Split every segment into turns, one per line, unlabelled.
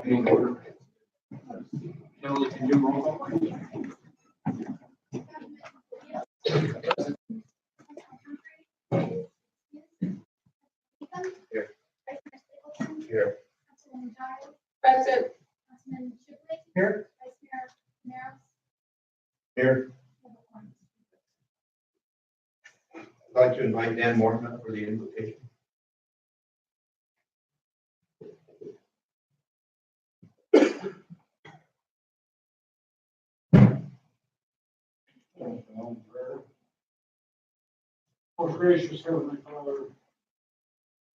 In order. Kelly, can you roll call, please? Here. Here.
Present.
Councilman Shipley.
Here.
Vice Mayor Mears.
Here. I'd like to invite Dan Morton for the invitation.
Most gracious Heavenly Father,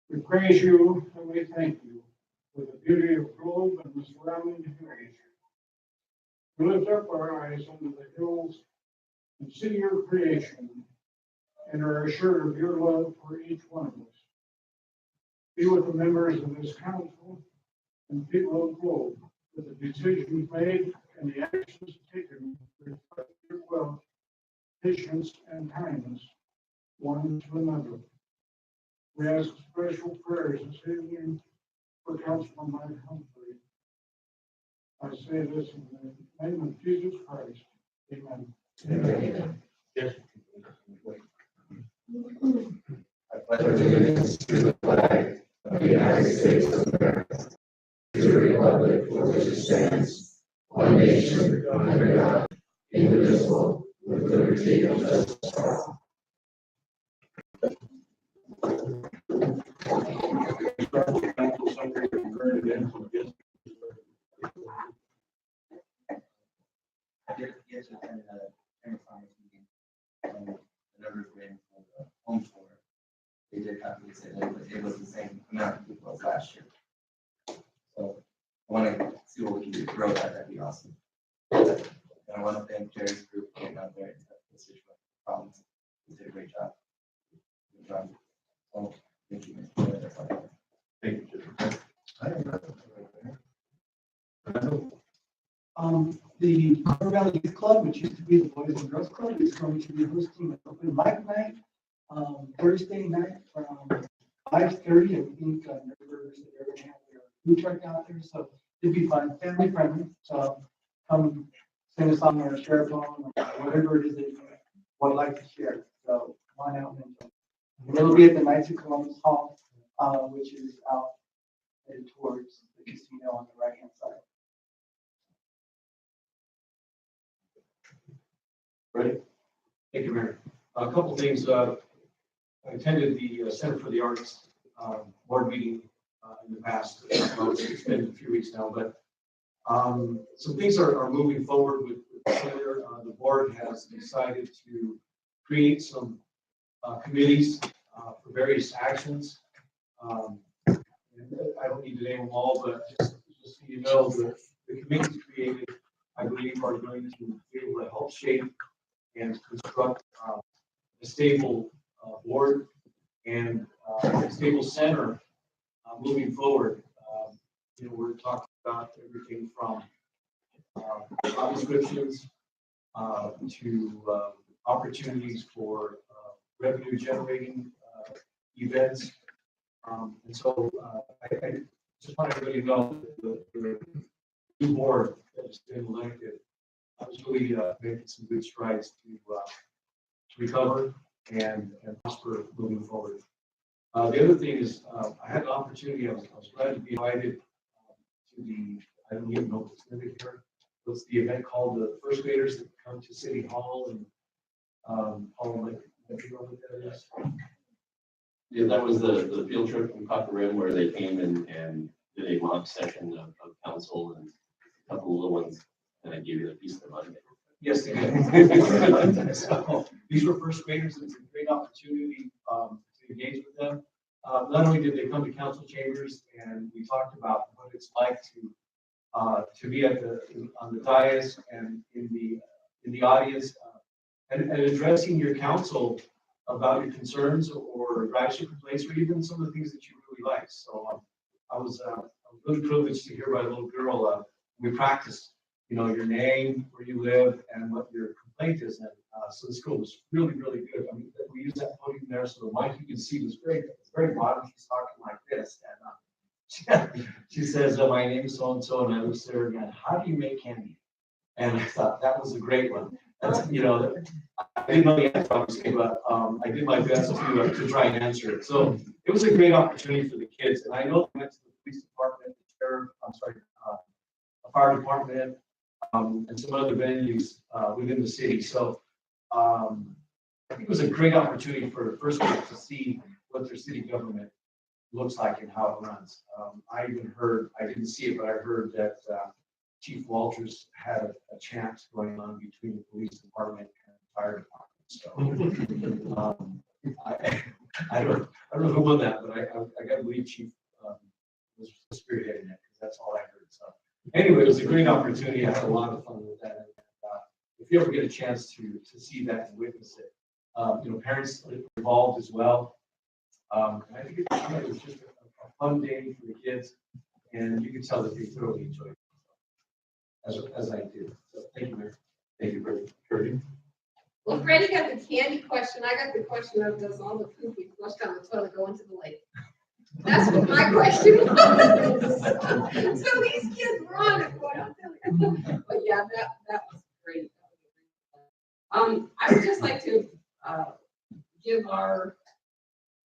we praise you and we thank you for the beauty of Globe and the surrounding areas. We lift up our eyes unto the hills and see your creation and are assured of your love for each one of us. Be with the members of this council and people of Globe, with the decisions made and the actions taken reflect your wealth, patience, and kindness one to another. We ask special prayers this evening for Councilman Mike Humphrey. I say this in the name of Jesus Christ. Amen.
Amen. Yes.
I pledge allegiance to the flag of the United States of America, to the republic for which it stands, one nation, under God, indivisible, with liberty and justice for all.
I did get to attend a parent finance meeting, and the numbers were in for the home store. They did happily say that it was the same amount of people as last year. So I want to see what we can do to grow that. That'd be awesome. And I want to thank Jerry's group for getting out there and the situation problems. They did a great job. Good job. So thank you. That's all I have.
Thank you.
The Carver Valley Youth Club, which used to be the Boys and Girls Club, is going to be hosting an open mic night, Thursday night from 5:30. I think neighbors, they're going to have their food truck out there, so it'd be fun, family friendly. So come sing a song or share a poem or whatever it is that you would like to share. So come on out and enjoy. And it'll be at the Knights of Columbus Hall, which is out headed towards the casino on the right hand side.
Ready? Thank you, Mayor. A couple things. I attended the Center for the Arts board meeting in the past. It's been a few weeks now, but some things are moving forward with the center. The board has decided to create some committees for various actions. I don't need to name them all, but just so you know, the committees created, I believe, are going to be able to help shape and construct a stable board and a stable center moving forward. We're talking about everything from job descriptions to opportunities for revenue generating events. And so I just want everybody to know that the new board that has been elected was really making some good strides to recover and prosper moving forward. The other thing is I had an opportunity, I was glad to be invited to I don't even know if it's going to be here. It's the event called the First Graders that come to City Hall and you know what that is?
Yeah, that was the field trip from Copper Rim where they came and did a mock session of council and a couple of little ones, and I gave you a piece of their money.
Yes, they did. So, these were first graders. It's a great opportunity to engage with them. Not only did they come to council chambers and we talked about what it's like to be on the dais and in the audience and addressing your council about your concerns or gratitude complaints or even some of the things that you really like. So I was really privileged to hear by a little girl. We practiced, your name, where you live, and what your complaint is. And so the school was really, really good. I mean, we used that podium there, so the mic you can see was very bottom. She's talking like this, and She says, my name is so-and-so, and I was there again, how do you make candy? And I thought that was a great one. That's, I didn't know the answer, obviously, but, I did my best to try and answer it. So it was a great opportunity for the kids, and I know they went to the police department, the sheriff, the fire department, and some other venues, within the city. So, I think it was a great opportunity for first group to see what their city government looks like and how it runs. I even heard, I didn't see it, but I heard that Chief Walters had a chant going on between the police department and the fire department. So I don't know who won that, but I got to believe Chief was spearheading it because that's all I heard. So anyway, it was a great opportunity. I had a lot of fun with that. And, if you ever get a chance to see that and witness it, parents are involved as well. And I think it was just a fun day for the kids, and you can tell that they thoroughly enjoyed it, as I did. So thank you, Mayor. Thank you, Freddie.
Well, Freddie got the candy question. I got the question of does all the poop we flushed down the toilet go into the lake? That's what my question was. So these kids were on it, boy, I'm telling you. But yeah, that was great. I would just like to give our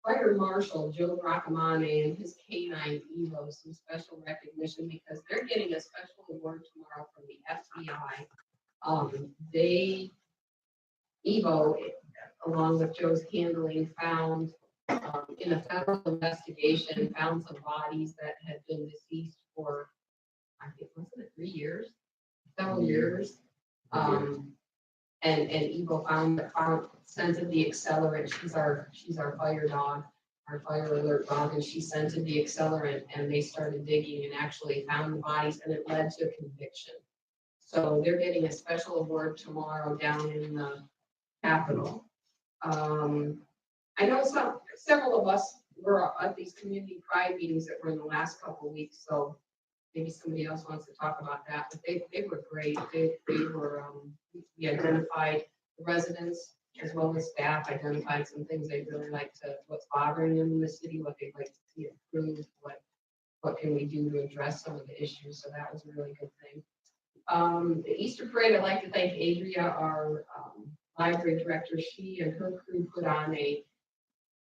Fire Marshal Joe Bracamane and his K9 Evo some special recognition because they're getting a special award tomorrow from the FBI. Evo, along with Joe's handling, found in a federal investigation, found some bodies that had been deceased for, I think, wasn't it 3 years? Several years. And Evo scented the accelerant. She's our fire dog, our fire alert dog, and she scented the accelerant, and they started digging and actually found the bodies, and it led to a conviction. So they're getting a special award tomorrow down in the Capitol. I know several of us were at these community pride meetings that were in the last couple of weeks, so maybe somebody else wants to talk about that, but they were great. They were, we identified the residents as well as staff, identified some things they'd really like what's bothering them in the city, what they'd like to see improved, what can we do to address some of the issues. So that was a really good thing. The Easter parade, I'd like to thank Adria, our library director. She and her crew put on a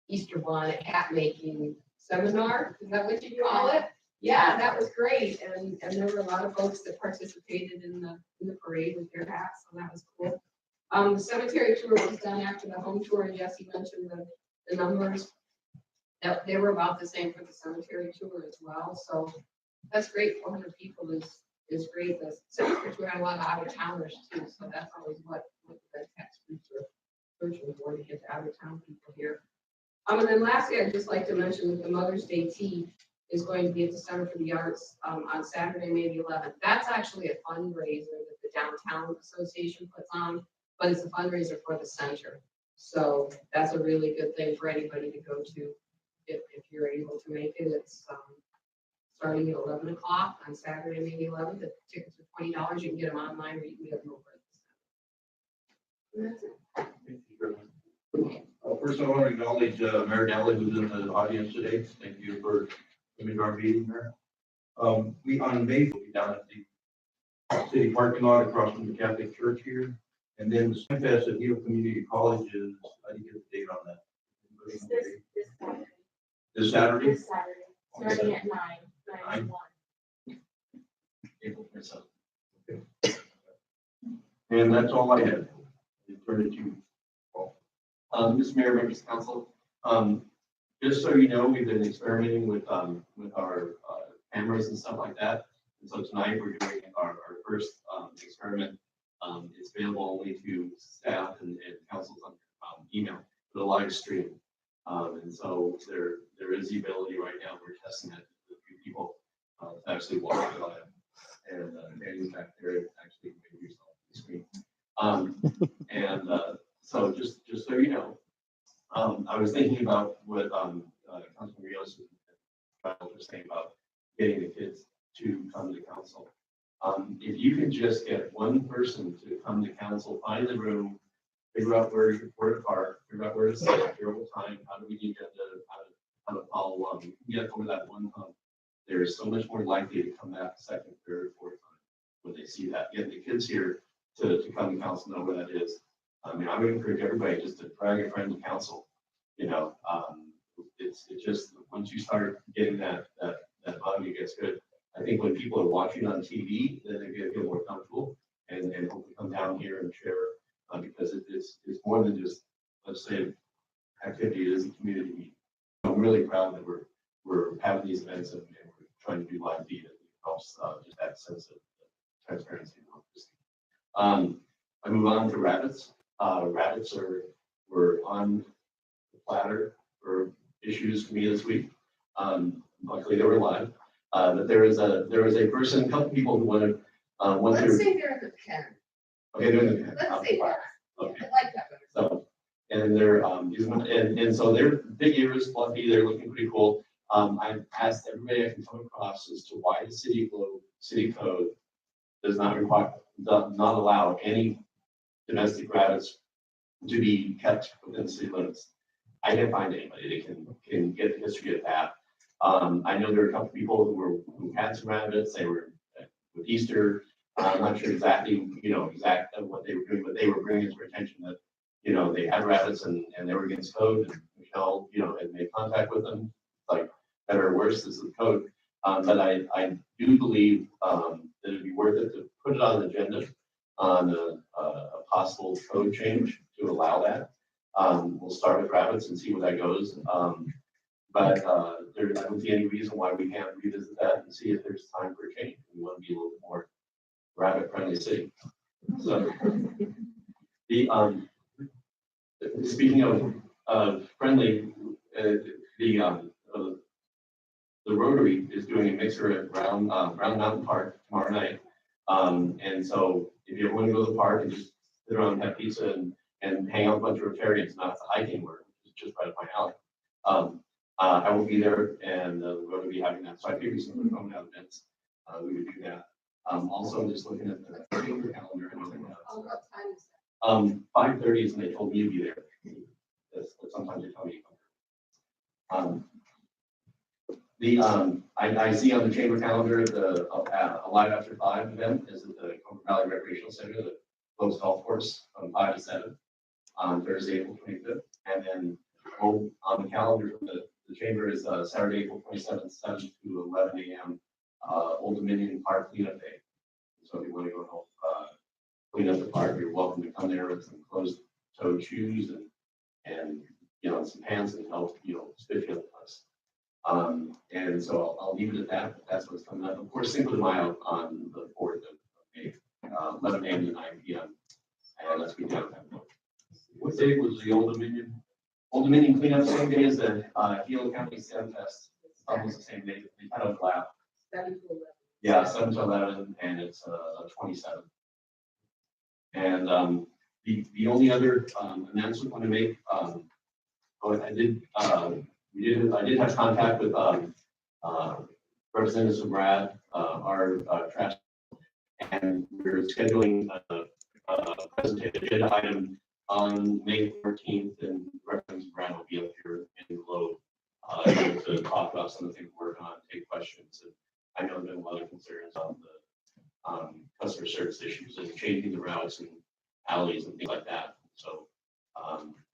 Easter bonnet hat making seminar. Is that what you call it? Yeah, that was great, and there were a lot of folks that participated in the parade with their hats, so that was cool. The cemetery tour was done after the home tour, and Jesse mentioned the numbers. That they were about the same for the cemetery tour as well, so that's great. 400 people is great. The cemetery tour had a lot of out of towners too, so that's always what the tax groups are searching for, to get the out of town people here. And then lastly, I'd just like to mention that the Mother's Day tea is going to be at the Center for the Arts on Saturday, May the 11th. That's actually a fundraiser that the Downtown Association puts on, but it's a fundraiser for the center. So that's a really good thing for anybody to go to if you're able to make it. It's starting at 11 o'clock on Saturday, May the 11th. The tickets are $20. You can get them online, or you can get them over at the center. And that's it.
First, I want to acknowledge Mayor Dally, who's in the audience today. Thank you for coming to our meeting, Mayor. We on May will be down at the city parking lot across from the Catholic Church here. And then the Swim Fest at Needle Community College is, I didn't get the date on that.
This Saturday.
This Saturday?
This Saturday, starting at 9 to 1.
April 27th.
And that's all I had. Turn it to you.
Mr. Mayor, members of council, just so you know, we've been experimenting with our cameras and stuff like that. And so tonight we're doing our first experiment. It's available only to staff and councils on email for the live stream. And so there is the ability right now, we're testing it with a few people to actually watch it live. And Andy's back there actually maybe yourself on the screen. So just so you know, I was thinking about what Councilman Rios was saying about getting the kids to come to council. If you can just get one person to come to council, find the room, figure out where to park, figure out where to sit, figure out what time, how do we need to how to follow along. You can get over that one hump, they're so much more likely to come back the second, third, fourth time when they see that. Get the kids here to come to council, know where that is. I mean, I would encourage everybody just to drag a friend to council. You know, it's just, once you start getting that bug, it gets good. I think when people are watching on TV, then they get more comfortable and hopefully come down here and share, because it's more than just, let's say, activity. It is a community meeting. I'm really proud that we're having these events and we're trying to do live feed. It helps just that sense of transparency. I move on to rabbits. Rabbits were on the platter for issues for me this week. Luckily they were live. But there was a person, a couple people who wanted,
Let's say they're in the pen.
okay, they're in the.
Let's say that.
Okay.
I like that better.
So, and they're, and so they're big ears, fluffy, they're looking pretty cool. I've asked everybody I can come across as to why the city code does not allow any domestic rabbits to be kept within the city limits. I can't find anybody that can get the history of that. I know there are a couple people who had some rabbits. They were with Easter. I'm not sure exactly, what they were doing, but they were bringing to our attention that, they had rabbits and they were against code, and Michelle, had made contact with them, like, better or worse, this is the code. But I do believe, that it'd be worth it to put it on the agenda on a possible code change to allow that. We'll start with rabbits and see where that goes. But I don't see any reason why we can't revisit that and see if there's time for a change. We want to be a little bit more rabbit-friendly city. So speaking of friendly, the Rotary is doing a mixer at Brown Mountain Park tomorrow night. And so if you ever want to go to the park and just sit around and have pizza and hang out with a bunch of Rotarians, not the hiking word, which is just right up my alley. I will be there, and we're going to be having that. So I figured some of coming out events, we would do that. Also, I'm just looking at the chamber calendar.
Oh, what time is that?
5:30 is when they told me to be there. Sometimes they tell me to come. I see on the chamber calendar the Alive After 5 event is at the Cumber Valley Recreational Center, the closed golf course from 5 to 7 on Thursday, April 25th. And then on the calendar, the chamber is Saturday, April 27th, 7 to 11 a.m. Old Dominion Park Cleanup Day. So if you want to go help clean up the park, you're welcome to come there with some closed-toed shoes and some pants and help spit you up the place. And so I'll leave it at that. But that's what's coming up. Of course, Cinco de Mayo on the 4th of May, 11 a.m. to 9 p.m. And let's be downtown.
What day was the Old Dominion?
Old Dominion cleanup same day as the Hilo County STEM Fest. It's almost the same day. They kind of overlap.
7 to 11.
Yeah, 7 to 11, and it's 27. And the only other announcement I want to make, I did have contact with Representative Brad, our trash, and we're scheduling a presentation agenda item on May 14th, and Representative Brad will be up here in the Globe able to talk about some of the things we're working on, take questions. And I know there have been a lot of concerns on the customer service issues and changing the routes and alleys and things like that. So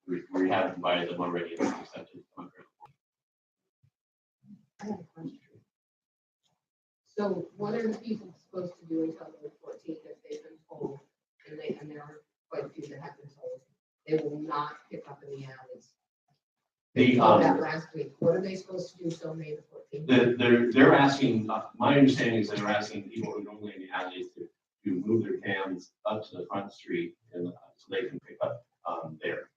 we have invited them already and accepted.
I have a question. So what are the people supposed to do until the 14th if they've been told, and there are quite a few that have been told, they will not pick up in the alleys? That last week, what are they supposed to do till May the 14th?
They're asking, my understanding is they're asking people who are normally in the alleys to move their cans up to the front street and so they can pick up there.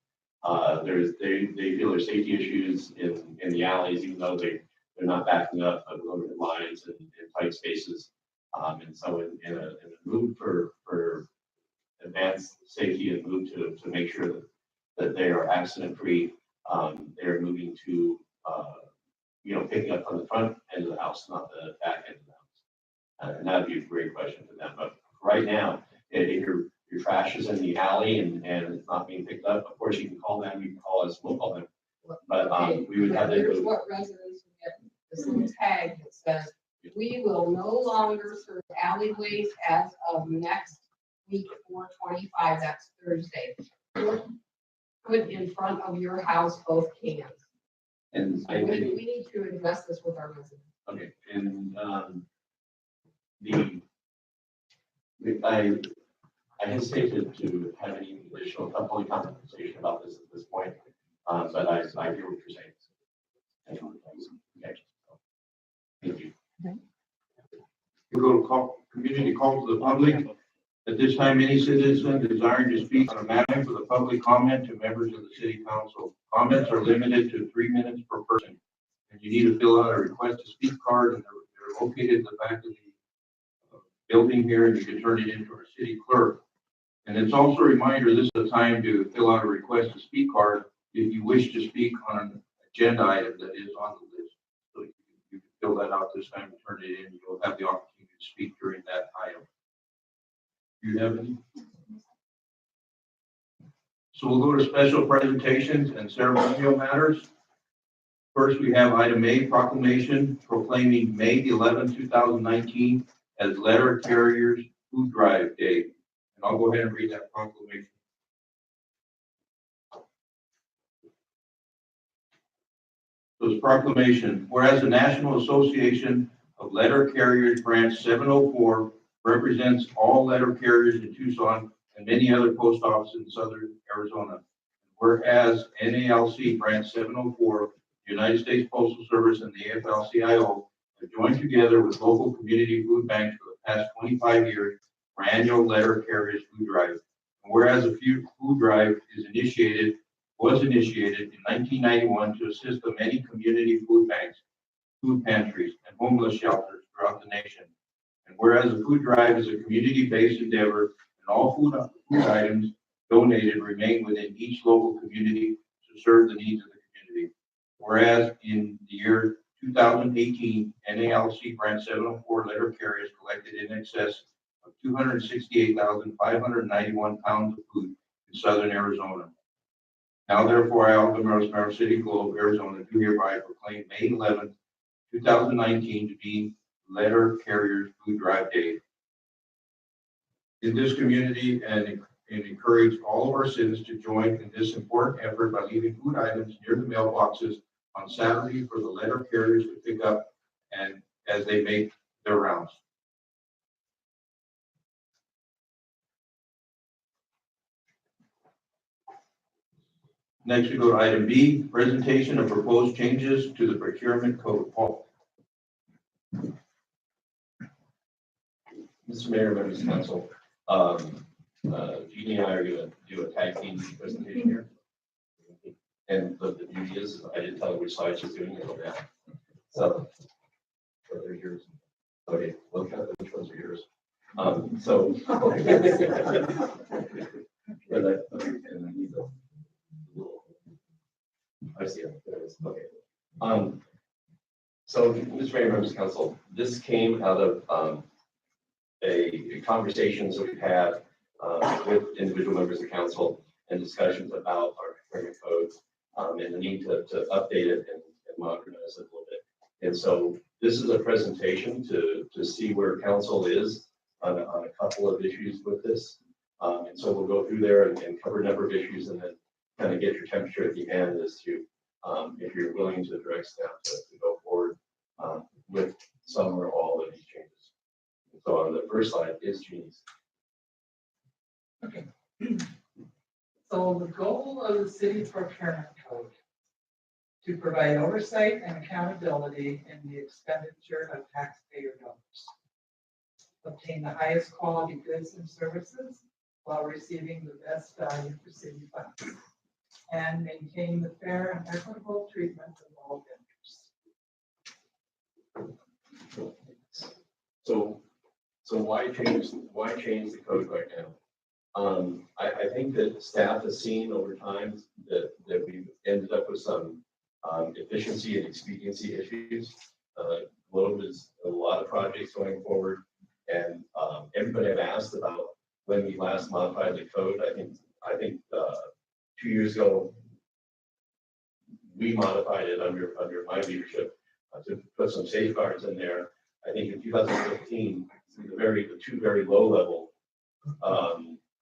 They feel there's safety issues in the alleys, even though they're not backing up of limited lines and tight spaces. And so in a move for advanced safety and move to make sure that they are accident free, they're moving to picking up from the front end of the house, not the back end of the house. And that'd be a great question for them. But right now, if your trash is in the alley and it's not being picked up, of course you can call them, you can call us, we'll call them. But we would have
Here's
them.
what residents would get, this little tag that says We will no longer serve alleyways as of next week, 4/25, that's Thursday. Put in front of your house both cans.
And
We need to address this with our residents.
okay, and, I hesitate to have any additional public conversation about this at this point, but I hear what you're saying. Okay, so, thank you.
We go to community call to the public. At this time, any citizen desiring to speak on a matter for the public comment to members of the city council. Comments are limited to 3 minutes per person. And you need to fill out a request to speak card, and they're located at the back of the building here, and you can turn it into our city clerk. And it's also a reminder, this is a time to fill out a request to speak card if you wish to speak on an agenda item that is on the list. So you can fill that out this time and turn it in. You'll have the opportunity to speak during that item. Do you have any? So we'll go to special presentations and ceremonial matters. First, we have item A, proclamation proclaiming May 11, 2019 as Letter Carriers Food Drive Day. And I'll go ahead and read that proclamation. So it's proclamation, whereas the National Association of Letter Carriers Branch 704 represents all letter carriers in Tucson and many other post offices in southern Arizona. Whereas NALC Branch 704, United States Postal Service, and the AFL-CIO have joined together with local community food banks for the past 25 years for annual letter carriers food drive. And whereas a food drive was initiated in 1991 to assist the many community food banks, food pantries, and homeless shelters throughout the nation. And whereas the food drive is a community-based endeavor, and all food items donated remain within each local community to serve the needs of the community. Whereas in the year 2018, NALC Branch 704 letter carriers collected in excess of 268,591 pounds of food in southern Arizona. Now therefore, I, Alvin Mayor City Globe, Arizona, do hereby proclaim May 11, 2019 to be Letter Carriers Food Drive Day. In this community, and encourage all of our citizens to join in this important effort by leaving food items near the mailboxes on Saturday for the letter carriers to pick up and as they make their rounds. Next, we go to item B, presentation of proposed changes to the procurement code. Paul.
Mr. Mayor, members of council, Jeannie and I are going to do a tag team presentation here. And the beauty is, I didn't tell her which side she's doing it on that. So, they're yours. Okay, look at which ones are yours. So. But and I need the little. I see it. There it is. Okay. So, Mr. Mayor, members of council, this came out of a conversations that we've had with individual members of council and discussions about our procurement codes and the need to update it and modernize it a little bit. And so this is a presentation to see where council is on a couple of issues with this. And so we'll go through there and cover a number of issues and then kind of get your temperature at the end as to if you're willing to direct staff to go forward with some or all of these changes. So on the first slide is Jeannie's.
Okay. So the goal of the city's procurement code to provide oversight and accountability in the expenditure of taxpayer dollars. Obtain the highest quality goods and services while receiving the best value for city funds. And maintain the fair and equitable treatment of all vendors.
So why change the code right now? I think that staff has seen over time that we've ended up with some efficiency and expediency issues. Globe is a lot of projects going forward, and everybody I've asked about when we last modified the code. I think 2 years ago we modified it under my leadership to put some safeguards in there. I think in 2015, the two very low level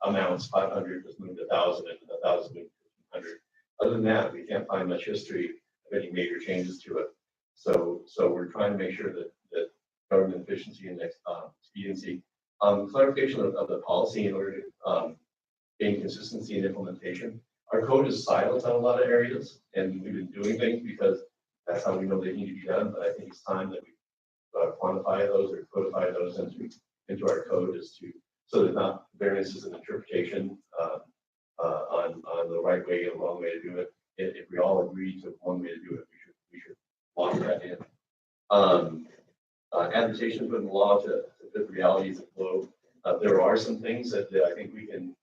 amounts, 500 was moved to 1,000 and 1,000 moved to 1,500. Other than that, we can't find much history of any major changes to it. So we're trying to make sure that government efficiency and expediency, clarification of the policy in order to gain consistency in implementation. Our code is silent on a lot of areas, and we've been doing things because that's how we know they need to be done. But I think it's time that we quantify those or codify those into our code so there's not variances in interpretation on the right way and the wrong way to do it. If we all agree to one way to do it, we should lock that in. Adaptation put in the law to fit the realities of Globe. There are some things that I think we can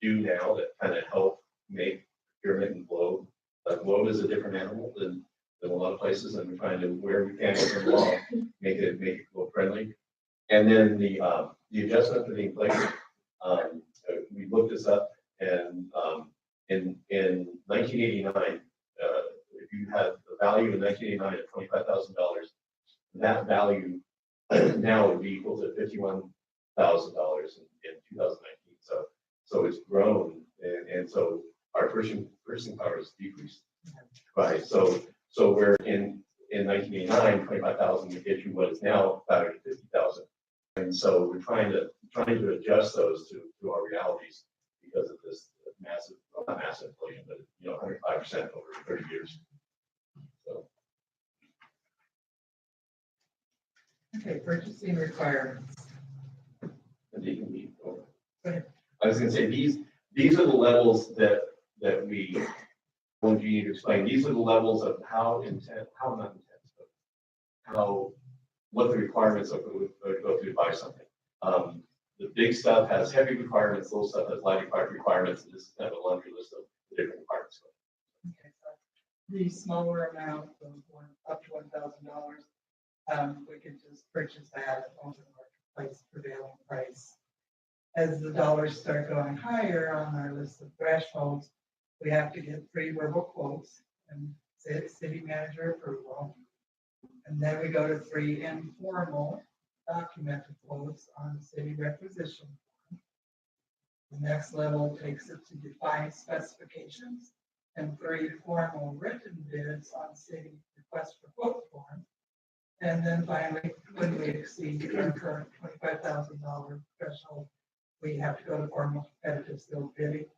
do now that kind of help make procurement and Globe. Globe is a different animal than a lot of places, and we're trying to, where we can within the law, make it Globe friendly. And then the adjustment for the inflation. We looked this up, and in 1989, if you had the value in 1989 of $25,000, that value now would be equal to $51,000 in 2019. So it's grown, and so our purchasing power has decreased. Right. So where in 1989, 25,000 would get you what is now valued at 50,000. And so we're trying to adjust those to our realities because of this massive, well, not massive inflation, but 105% over 30 years. So.
Okay, purchasing requirements.
And they can be.
Go ahead.
I was going to say these are the levels that we want you to explain. These are the levels of how not intense, but what the requirements are to go through to buy something. The big stuff has heavy requirements, little stuff has light requirements, and this is kind of a laundry list of the different requirements.
Okay, so the smaller amount of up to $1,000, we can just purchase that on the marketplace prevailing price. As the dollars start going higher on our list of thresholds, we have to get 3 verbal quotes and city manager approval. And then we go to 3 informal documented quotes on the city requisition form. The next level takes it to defined specifications and 3 formal written bids on city request for quote form. And then finally, when we exceed our current $25,000 threshold, we have to go to formal competitive sealed bidding,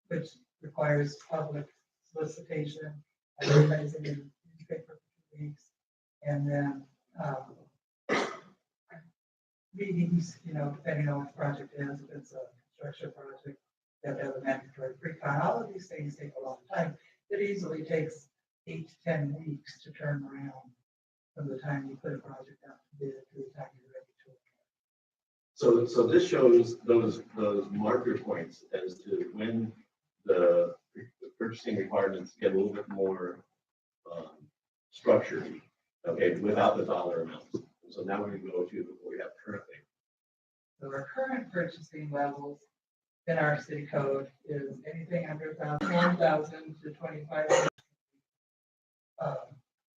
which requires public solicitation, advertising in newspaper for 2 weeks, and then meetings, depending on what the project is. If it's a construction project, you have to have a mandatory pre-con. All of these things take a long time. It easily takes 8 to 10 weeks to turn around from the time you put a project out to bid to the time you're ready to.
So this shows those marker points as to when the purchasing requirements get a little bit more structured, okay, without the dollar amounts. And so now we're going to go to what we have currently.
So our current purchasing levels in our city code is anything under 1,000 to 2,500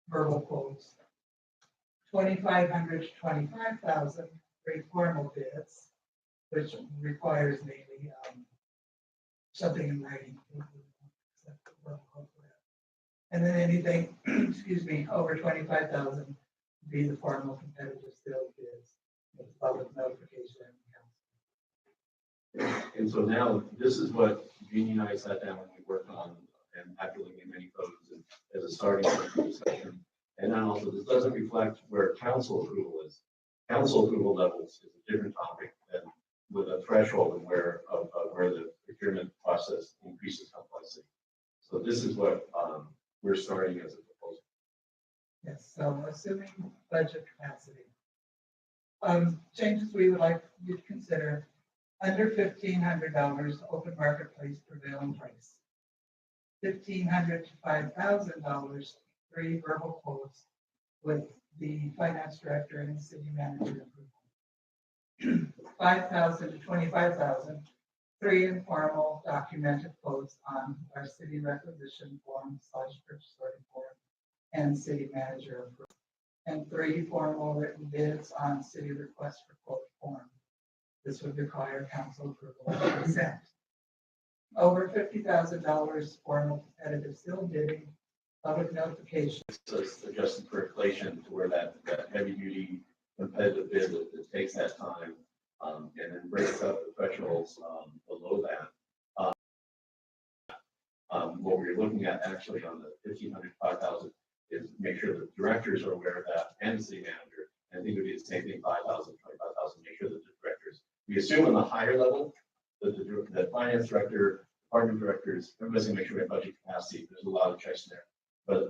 verbal quotes, 2,500 to 25,000 for formal bids, which requires maybe something in writing. And then anything, excuse me, over 25,000 be the formal competitive sales bids with public notification.
And so now this is what Jeannie and I sat down and we worked on, and after looking at many codes and as a starting point for discussion. And then also this doesn't reflect where council approval is. Council approval levels is a different topic than with a threshold and where the procurement process increases complexity. So this is what we're starting as a proposal.
Yes, so assuming budget capacity. Changes we would like you to consider: under $1,500 open marketplace prevailing price, $1,500 to $5,000, 3 verbal quotes with the finance director and the city manager approval. 5,000 to 25,000, 3 informal documented quotes on our city requisition form / purchase order form and city manager approval. and 3 formal written bids on city request for quote form. This would require council approval and consent. Over $50,000 formal competitive sealed bidding, public notification.
So it's adjusted for inflation to where that heavy duty competitive bid that takes that time, and then breaks up the thresholds, below that. What we're looking at actually on the 1,500, 5,000 is make sure the directors are aware of that and the city manager. And I think it would be the same thing, 5,000, 25,000, make sure that the directors, we assume on the higher level, that the finance director, department directors, everybody's gonna make sure we have budget capacity. There's a lot of checks in there.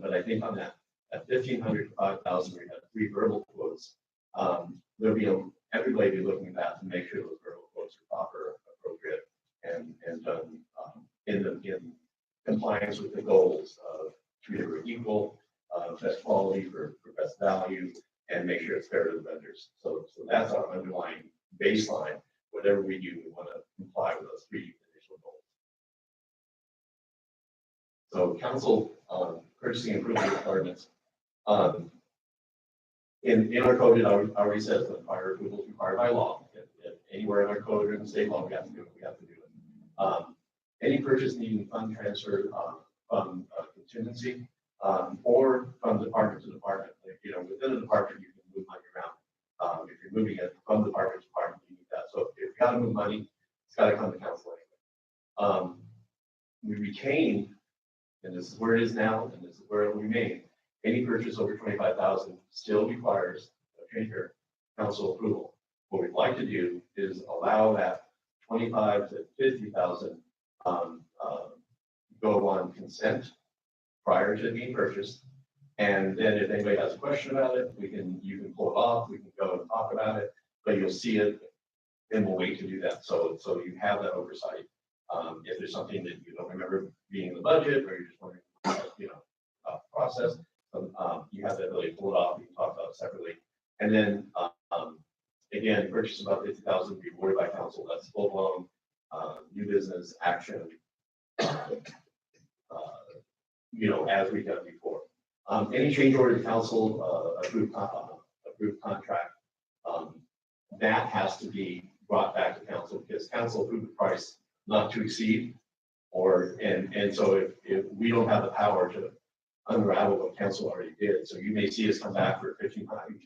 But I think on that, at 1,500 to 5,000, we have 3 verbal quotes. There'll be everybody be looking at that to make sure those verbal quotes are proper, appropriate, and done in compliance with the goals of treat everyone equal, best quality for best value, and make sure it's fair to the vendors. So that's our underlying baseline. Whatever we do, we want to comply with those 3 initial goals. So council purchasing improvement requirements. In our code, it already says that prior approval is required by law. If anywhere in our code or in the state law, we have to do it. We have to do it. Any purchase needing fund transfer from contingency or from department to department. Like, within a department, you can move money around. If you're moving it from department to department, you need that. So if you got to move money, it's got to come to council anyway. We retain, and this is where it is now, and this is where it will remain. Any purchase over 25,000 still requires council approval. What we'd like to do is allow that 25 to 50,000 go on consent prior to being purchased. And then if anybody has a question about it, you can pull it off, we can go and talk about it, but you'll see it and we'll wait to do that. So you have that oversight. If there's something that you don't remember being in the budget or you're just wondering, process, you have the ability to pull it off, you can talk about it separately. And then, again, purchase about 50,000 be awarded by council, that's full blown, new business action, as we've done before. Any change order to council, approved contract, that has to be brought back to council because council approved the price not to exceed, and so if we don't have the power to unravel what council already did, so you may see us come back for 1,500,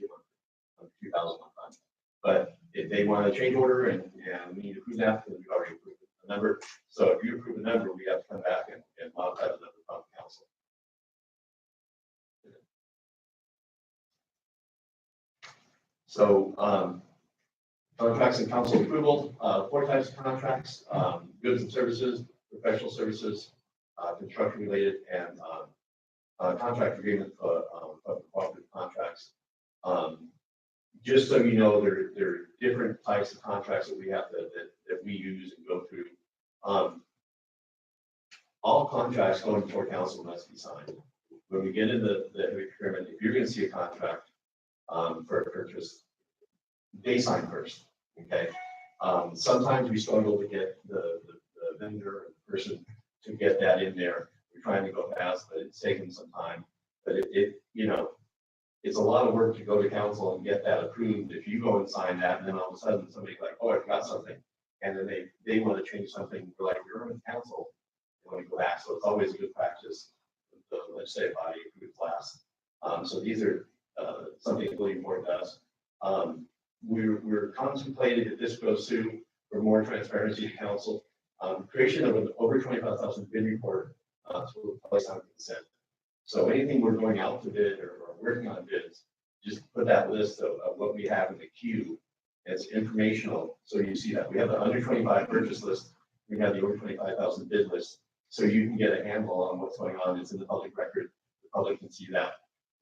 2,000 funds. But if they want a change order and we need to approve that, then we've already approved the number. So if you approve the number, we have to come back and modify the number from council. So contracts and council approval, 4 types of contracts, goods and services, professional services, construction related, and contract agreement for cooperative contracts. Just so you know, there are different types of contracts that we have that we use and go through. All contracts going before council must be signed. When we get into the heavy procurement, if you're going to see a contract for a purchase, they sign first. Okay. Sometimes we struggle to get the vendor or the person to get that in there. We're trying to go fast, but it's taken some time. But it's a lot of work to go to council and get that approved. If you go and sign that, and then all of a sudden somebody's like, "Oh, I forgot something," and then they want to change something, we're like, "You're in council," and when we go back. So it's always a good practice with the legislative body approved class. So these are something really important to us. We're contemplating if this goes through for more transparency to council. Creation of an over 25,000 bid report to place on consent. So anything we're going out to bid or working on bids, just put that list of what we have in the queue. It's informational, so you see that we have the under 25 purchase list. We have the over 25,000 bid list, so you can get a handle on what's going on. It's in the public record. The public can see that.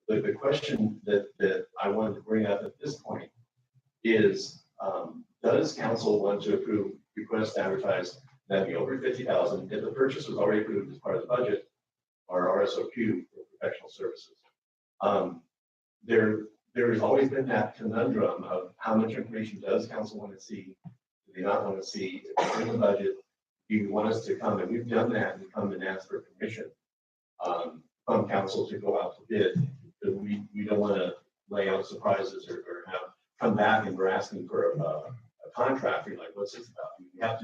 The question that I wanted to bring up at this point is, does council want to approve request to advertise that be over 50,000 if the purchase was already approved as part of the budget or RSOQ for professional services? There has always been that conundrum of how much information does council want to see? Do they not want to see? If it's in the budget, do you want us to come? And we've done that and come and ask for permission from council to go out to bid. We don't want to lay out surprises or have come back and we're asking for a contract, you're like, what's this about? We have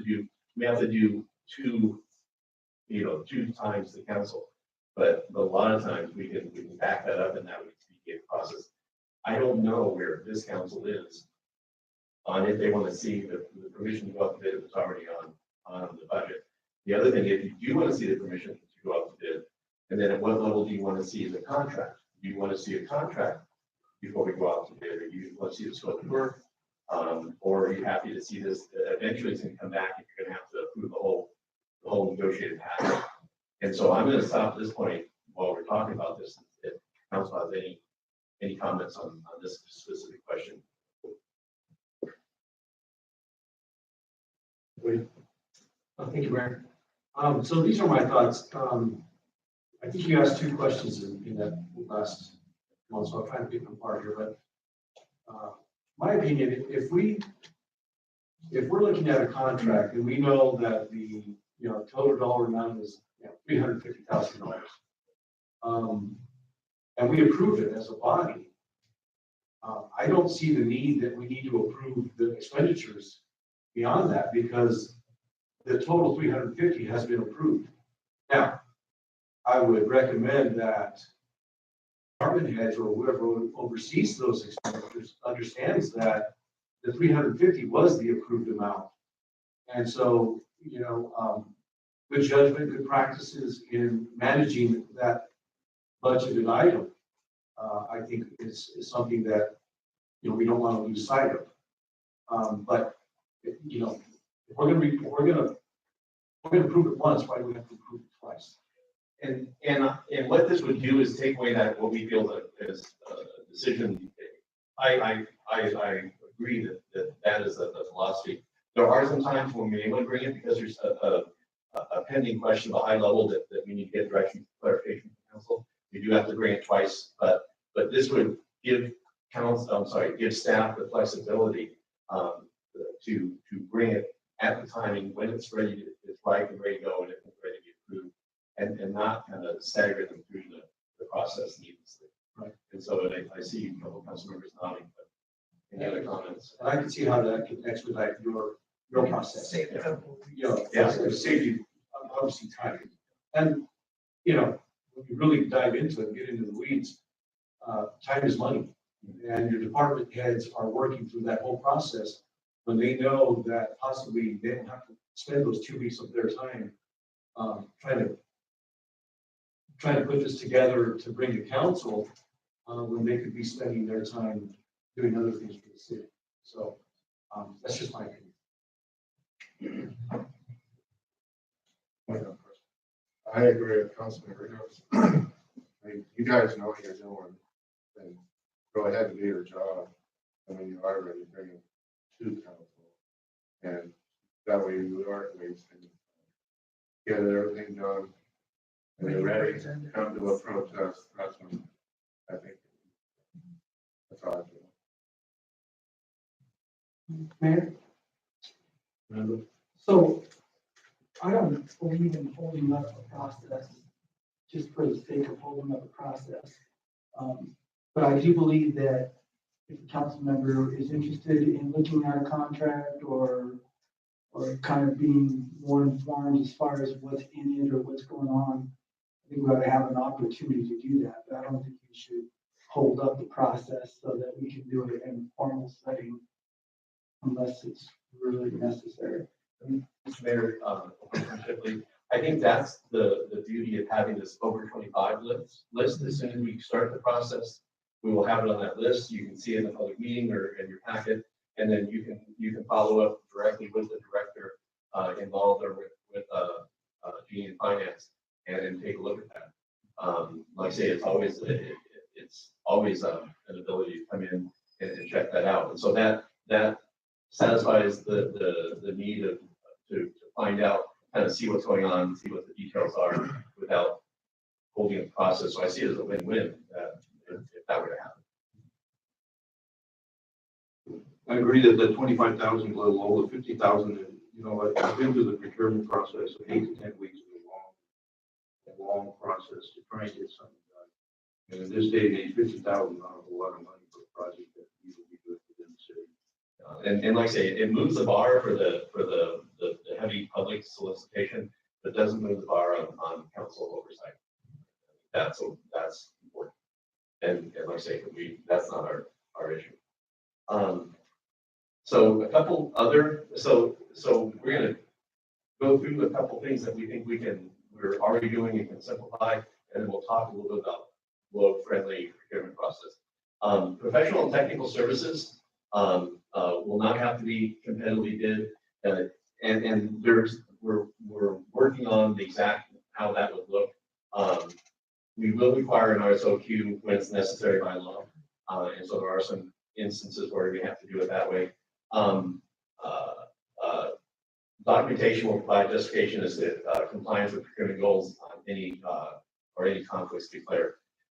to do two times the council. But a lot of times we can back that up and that would be a process. I don't know where this council is on if they want to see the permission to go out to bid if it's already on the budget. The other thing, if you do want to see the permission to go out to bid, and then at what level do you want to see the contract? Do you want to see a contract before we go out to bid, or do you want to see the scope of work? Or are you happy to see this? Eventually it's going to come back and you're going to have to approve the whole negotiated package. And so I'm going to stop at this point while we're talking about this. If council has any comments on this specific question.
Thank you, Mayor. So these are my thoughts. I think you asked two questions in that last one, so I'll try to pick them apart here, but my opinion, if we're looking at a contract and we know that the, total dollar amount is $350,000, and we approve it as a body, I don't see the need that we need to approve the expenditures beyond that, because the total 350 has been approved. Now, I would recommend that department heads or whoever oversees those expenditures understands that the 350 was the approved amount. And so, good judgment, good practices in managing that budgeted item, I think is something that, we don't want to lose sight of. But, if we're going to prove it once, why do we have to prove it twice?
And what this would do is take away that what we feel that is a decision. I agree that is the philosophy. There are some times when we may bring it because there's a pending question of a high level that we need to get direction, clarification from council. We do have to bring it twice, but this would give staff the flexibility to bring it at the timing when it's ready, it's right and ready to go, and it's ready to be approved, and not kind of stagger them through the process needlessly.
Right.
And so I see a couple council members nodding, but any other comments?
And I can see how that can expedite your process.
Save a couple.
Save you obviously time. And, when you really dive into it, get into the weeds, time is money. And your department heads are working through that whole process when they know that possibly they don't have to spend those 2 weeks of their time trying to put this together to bring to council when they could be spending their time doing other things for the city. So that's just my opinion.
I agree with Councilman Rios. You guys know what you're doing, then go ahead and do your job. You already bring it to council, and that way you aren't wasting. Get everything done, and you're ready to come to a protest. That's when I think that's how I feel.
Mayor? So I don't believe in holding up a process just for the sake of holding up a process. But I do believe that if a council member is interested in looking at a contract or kind of being more informed as far as what's in it or what's going on, I think we ought to have an opportunity to do that. But I don't think we should hold up the process so that we can do it in a formal setting unless it's really necessary.
Mr. Mayor, Shipley, I think that's the beauty of having this over 25 list. As soon as we start the process, we will have it on that list. You can see it in the public meeting or in your packet, and then you can follow up directly with the director involved or with Gene and Finance and take a look at that. Like I say, it's always an ability to come in and check that out. And so that satisfies the need to find out, kind of see what's going on, see what the details are without holding a process. So I see it as a win-win if that were to happen.
I agree that the 25,000 is a little low, the 50,000, I've been through the procurement process of 8 to 10 weeks is a long process to try and get something done. And in this day and age, 50,000 is not a whole lot of money for
project that we will be doing within the city. And like I say, it moves the bar for the heavy public solicitation, but doesn't move the bar on council oversight. That's important. And like I say, that's not our issue. So a couple other, so we're gonna go through a couple things that we think we're already doing and can simplify, and then we'll talk a little bit about low-friendly procurement process. Professional and technical services will not have to be competitively bid, and we're working on the exact how that would look. We will require an RSOQ when it's necessary by law, and so there are some instances where we have to do it that way. Documentation will provide justification as to compliance with procurement goals on any conflicts declared.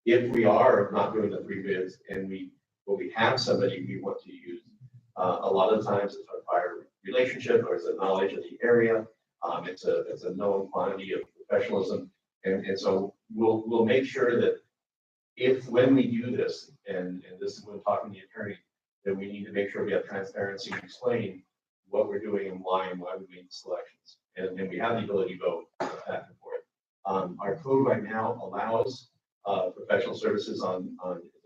If we are not doing the free bids and we have somebody we want to use, a lot of times it's a prior relationship or it's a knowledge of the area. It's a known quantity of professionalism, and so we'll make sure that when we do this, and this is when talking to the attorney, that we need to make sure we have transparency and explain what we're doing and why we make the selections. And we have the ability to go back and forth. Our code right now allows professional services on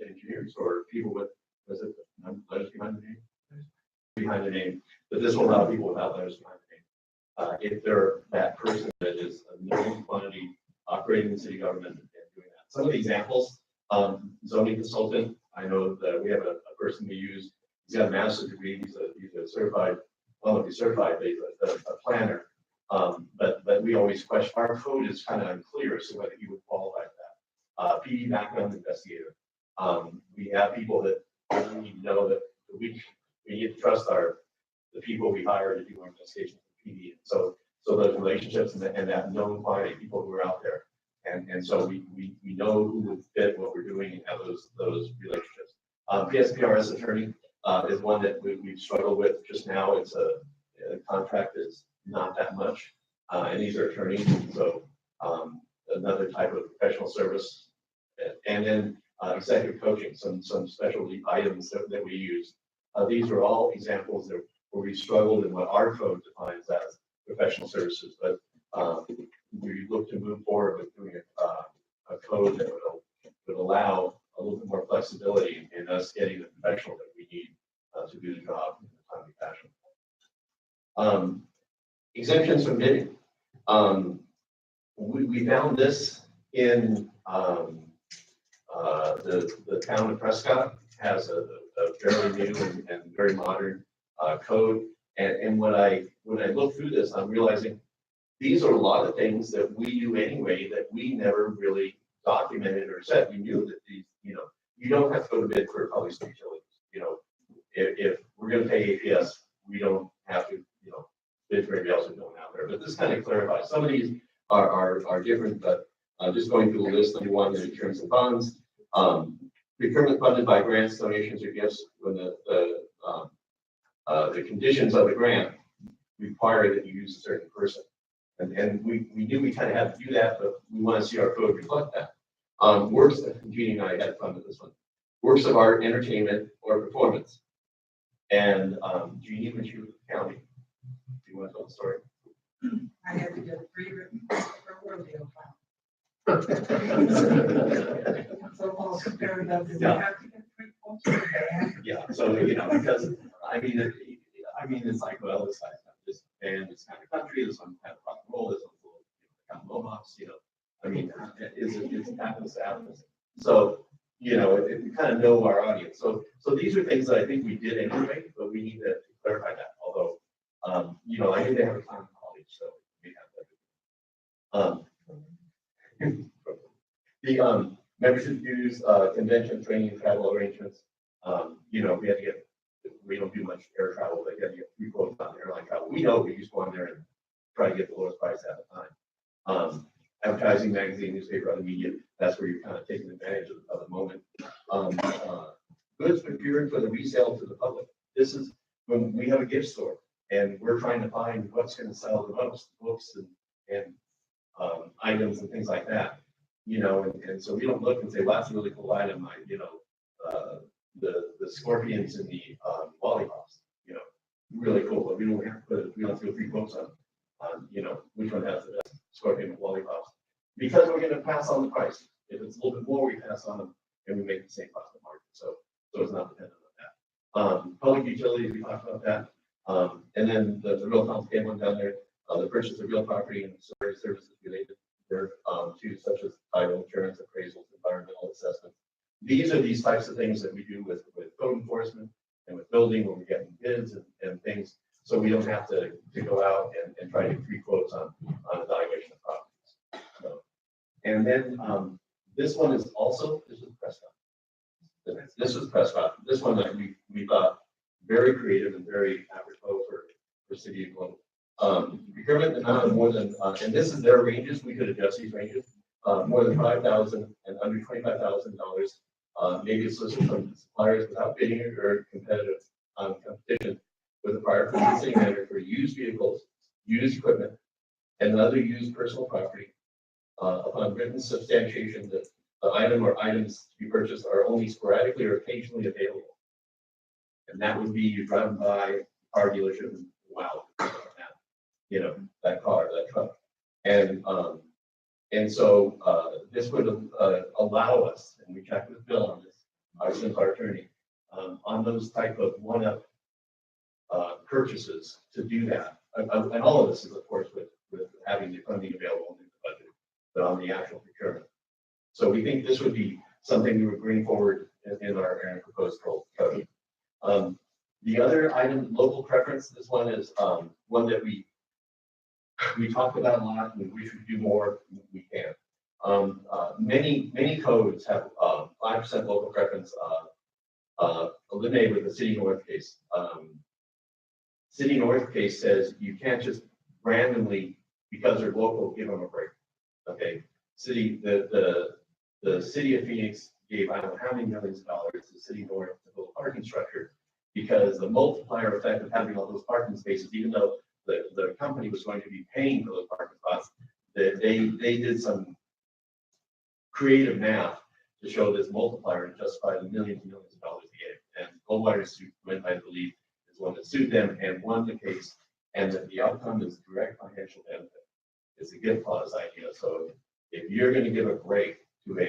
engineers or people with, letters behind the name? Behind the name, but this will allow people without letters behind the name. If they're that person that is a known quantity operating in city government and doing that. Some of the examples, zoning consultant, I know that we have a person we use, he's got a master's degree, he's a certified, well, he's certified, but he's a planner. But we always question, our code is kind of unclear as to whether he would qualify for that. PD background investigator. We have people that we need to know that we need to trust the people we hire to do our investigation for PD. So those relationships and that known quantity of people who are out there. And so we know who would fit what we're doing and have those relationships. PSPRS attorney is one that we've struggled with just now. It's a contract is not that much, and these are attorneys, so another type of professional service. And then executive coaching, some specialty items that we use. These are all examples where we struggled in what our code defines as professional services, but we look to move forward with doing a code that would allow a little bit more flexibility in us getting the professional that we need to do the job in a timely fashion. Exemptions from bidding. We found this in the town of Prescott has a fairly new and very modern code. And when I look through this, I'm realizing these are a lot of things that we do anyway that we never really documented or said. We knew that these, you don't have to go to bid for public utilities. If we're going to pay APS, we don't have to, bid for anybody else who's going out there. But this kind of clarifies. Some of these are different, but just going through the list. Number one, the insurance and bonds. Procurement funded by grants, donations, or gifts when the conditions of the grant require that you use a certain person. And we knew we kind of had to do that, but we want to see our code reflect that. Works, Jeannie and I had fun with this one. Works of art, entertainment, or performance. And Jeannie, when she was county, do you want to tell the story?
I had to get a free written for rodeo So Paul compared that, do we have to get free quotes for the band?
Yeah, so, because, it's like, well, this guy's got this band, this kind of country, this one kind of rock and roll, this one's a little, kind of Mohawks, it happens to happen. So, we kind of know our audience. So these are things that I think we did anyway, but we need to clarify that. Although, I think they have a time college, so we have that. The membership dues, convention, training, travel arrangements. We don't do much air travel, but you have to get 3 quotes on airline travel. We know we just go on there and try to get the lowest price at the time. Advertising, magazine, newspaper, other media, that's where you're kind of taking advantage of the moment. Goods procured for the resale to the public. This is when we have a gift store and we're trying to find what's going to sell the most, books and items and things like that. And so we don't look and say, well, that's a really cool item. the scorpions in the lollipops, you know, really cool, but we don't have to put, we don't have to go 3 quotes on, you know, which one has the best scorpion lollipops. Because we're gonna pass on the price. If it's a little bit more, we pass on them and we make the same profit margin. So it's not dependent on that. Public utilities, we talked about that. And then the real complicated one down there, the purchase of real property and services related there, to such as title insurance, appraisals, environmental assessments. These are these types of things that we do with code enforcement and with building when we're getting bids and things. So we don't have to go out and try to get 3 quotes on evaluation of properties. So, and then this one is also, this is Prescott. This is Prescott. This one that we thought very creative and very apropos for City of Glendale. Procurement amount of more than, and this is their ranges, we could adjust these ranges, more than $5,000 and under $25,000. Maybe it's listed from suppliers without bidding or competitive competition with a prior purchasing matter for used vehicles, used equipment, and other used personal property. Upon written substantiation that the item or items to be purchased are only sporadically or occasionally available. And that would be you driving by a car dealership and wow, you know, that car, that truck. And so this would allow us, and we checked with Bill on this, since our attorney, on those type of one-up purchases to do that. And all of this is, of course, with having the funding available in the budget, but on the actual procurement. So we think this would be something we would bring forward in our proposed code. The other item, local preference, this one is one that we talked about a lot, and we should do more, we can. Many codes have 5% local preference eliminated with the City North case. City North case says you can't just randomly, because they're local, give them a break. Okay, the city of Phoenix gave, I don't know how many millions of dollars to City North to build a parking structure because the multiplier effect of having all those parking spaces, even though the company was going to be paying for those parking spots, they did some creative math to show this multiplier and justify the millions and millions of dollars they gave. And Goldwater sued, I believe, is one that sued them and won the case, and that the outcome is direct financial benefit. It's a gift clause idea. So if you're going to give a break to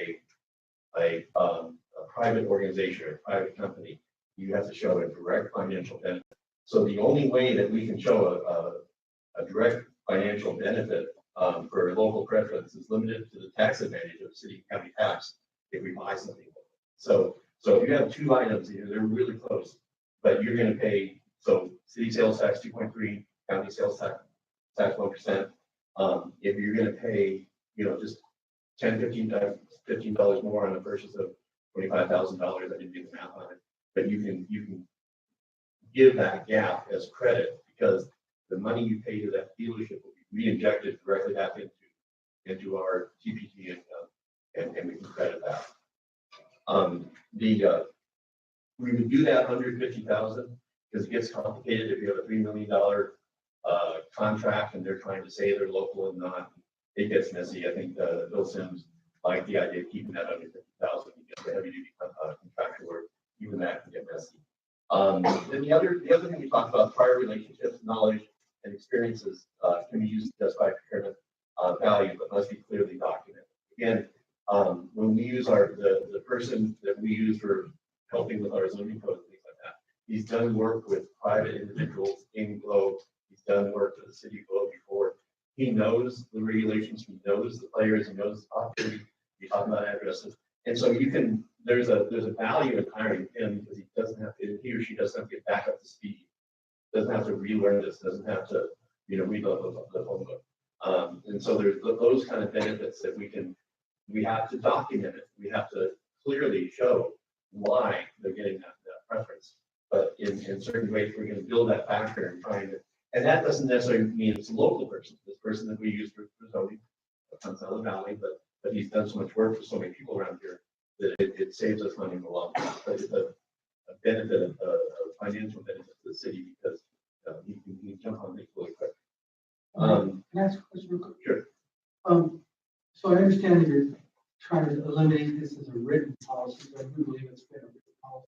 a private organization or a private company, you have to show a direct financial benefit. So the only way that we can show a direct financial benefit for local preference is limited to the tax advantage of the city and county tax if we buy something. So if you have 2 items here, they're really close, but you're going to pay, so city sales tax 2.3, county sales tax 1%. If you're going to pay, you know, just $15 more on a purchase of $25,000, I didn't do the math on it, but you can give that gap as credit because the money you pay to that dealership will be re-injected directly back into our TPT income, and we can credit that. We would do that $150,000 because it gets complicated if you have a $3 million contract and they're trying to say they're local and not. It gets messy. I think Bill Sims liked the idea of keeping that under $50,000. You get the heavy duty contractual work, even that can get messy. Then the other thing we talked about, prior relationships, knowledge, and experiences can be used to justify procurement value, but must be clearly documented. Again, when we use the person that we use for helping with our zoning code and things like that, he's done work with private individuals in Globe. He's done work for the city of Globe before. He knows the regulations, he knows the players, he knows the property. You talk about addresses, and so there's a value in hiring him because he or she doesn't have to get back up to speed, doesn't have to relearn this, doesn't have to read the home book. And so there's those kind of benefits that we have to document it. We have to clearly show why they're getting that preference. But in certain ways, we're going to build that factor and trying to, and that doesn't necessarily mean it's a local person. This person that we use for zoning comes out of the valley, but he's done so much work for so many people around here that it saves us money in the long run. But it's a benefit, a financial benefit to the city because he can jump on it really quick.
Can I ask a question real quick?
Sure.
So I understand that you're trying to eliminate this as a written policy, but I do believe it's been a written policy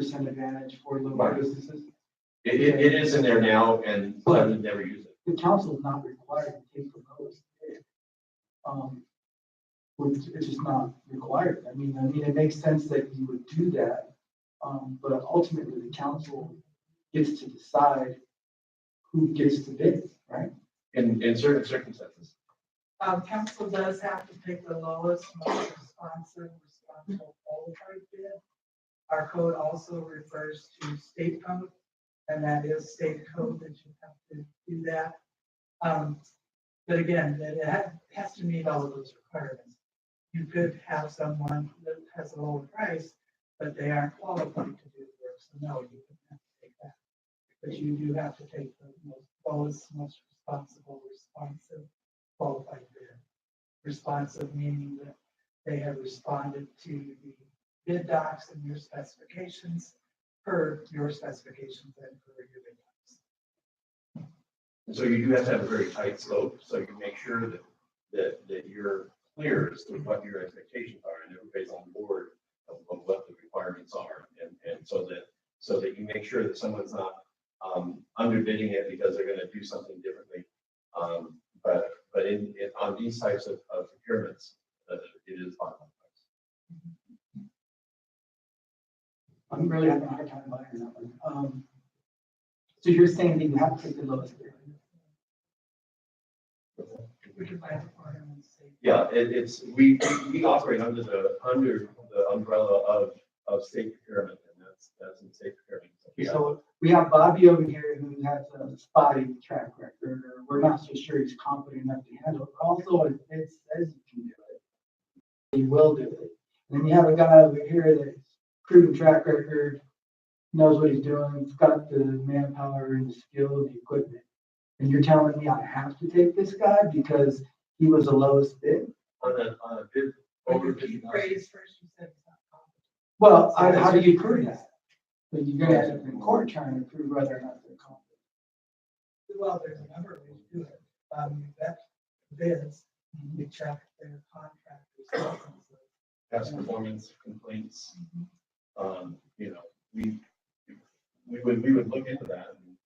10% advantage for local businesses.
It is in there now and I would never use it.
The council is not required to take the lowest bid. It's just not required. I mean, it makes sense that you would do that. But ultimately the council gets to decide who gets to bid, right?
In certain circumstances.
Council does have to take the lowest, most responsible qualified bid. Our code also refers to state code, and that is state code that you have to do that. But again, it has to meet all of those requirements. You could have someone that has a lower price, but they aren't qualified to do the work, so no, you wouldn't have to take that. But you do have to take the lowest, most responsive qualified bid. Responsive meaning that they have responded to the bid docs and your specifications, per your specifications and per your bid docs.
And so you do have to have a very tight scope, so you make sure that you're clear as to what your expectations are and everybody's on board of what the requirements are. And so that you make sure that someone's not underbidding it because they're gonna do something differently. But on these types of procurements, it is bottom line.
I'm really having a hard time buying that one. So you're saying that you have to take the lowest bid?
We can buy the part and say.
Yeah, we operate under the umbrella of state procurement, and that's in state procurement.
So we have Bobby over here who has a spotty track record, or we're not so sure he's competent enough to handle it. Also, if it says you can do it, he will do it. And then you have a guy over here that's proven track record, knows what he's doing, he's got the manpower and the skill and the equipment. And you're telling me I have to take this guy because he was the lowest bid?
On a bid over $50,000.
Phrase first, you said it's not competent.
Well, how do you prove that? But you're gonna end up in court trying to prove whether or not they're competent.
Well, there's a number of ways to do it. You vet bids, you check their contractors' licenses.
Past performance complaints. We would look into that and.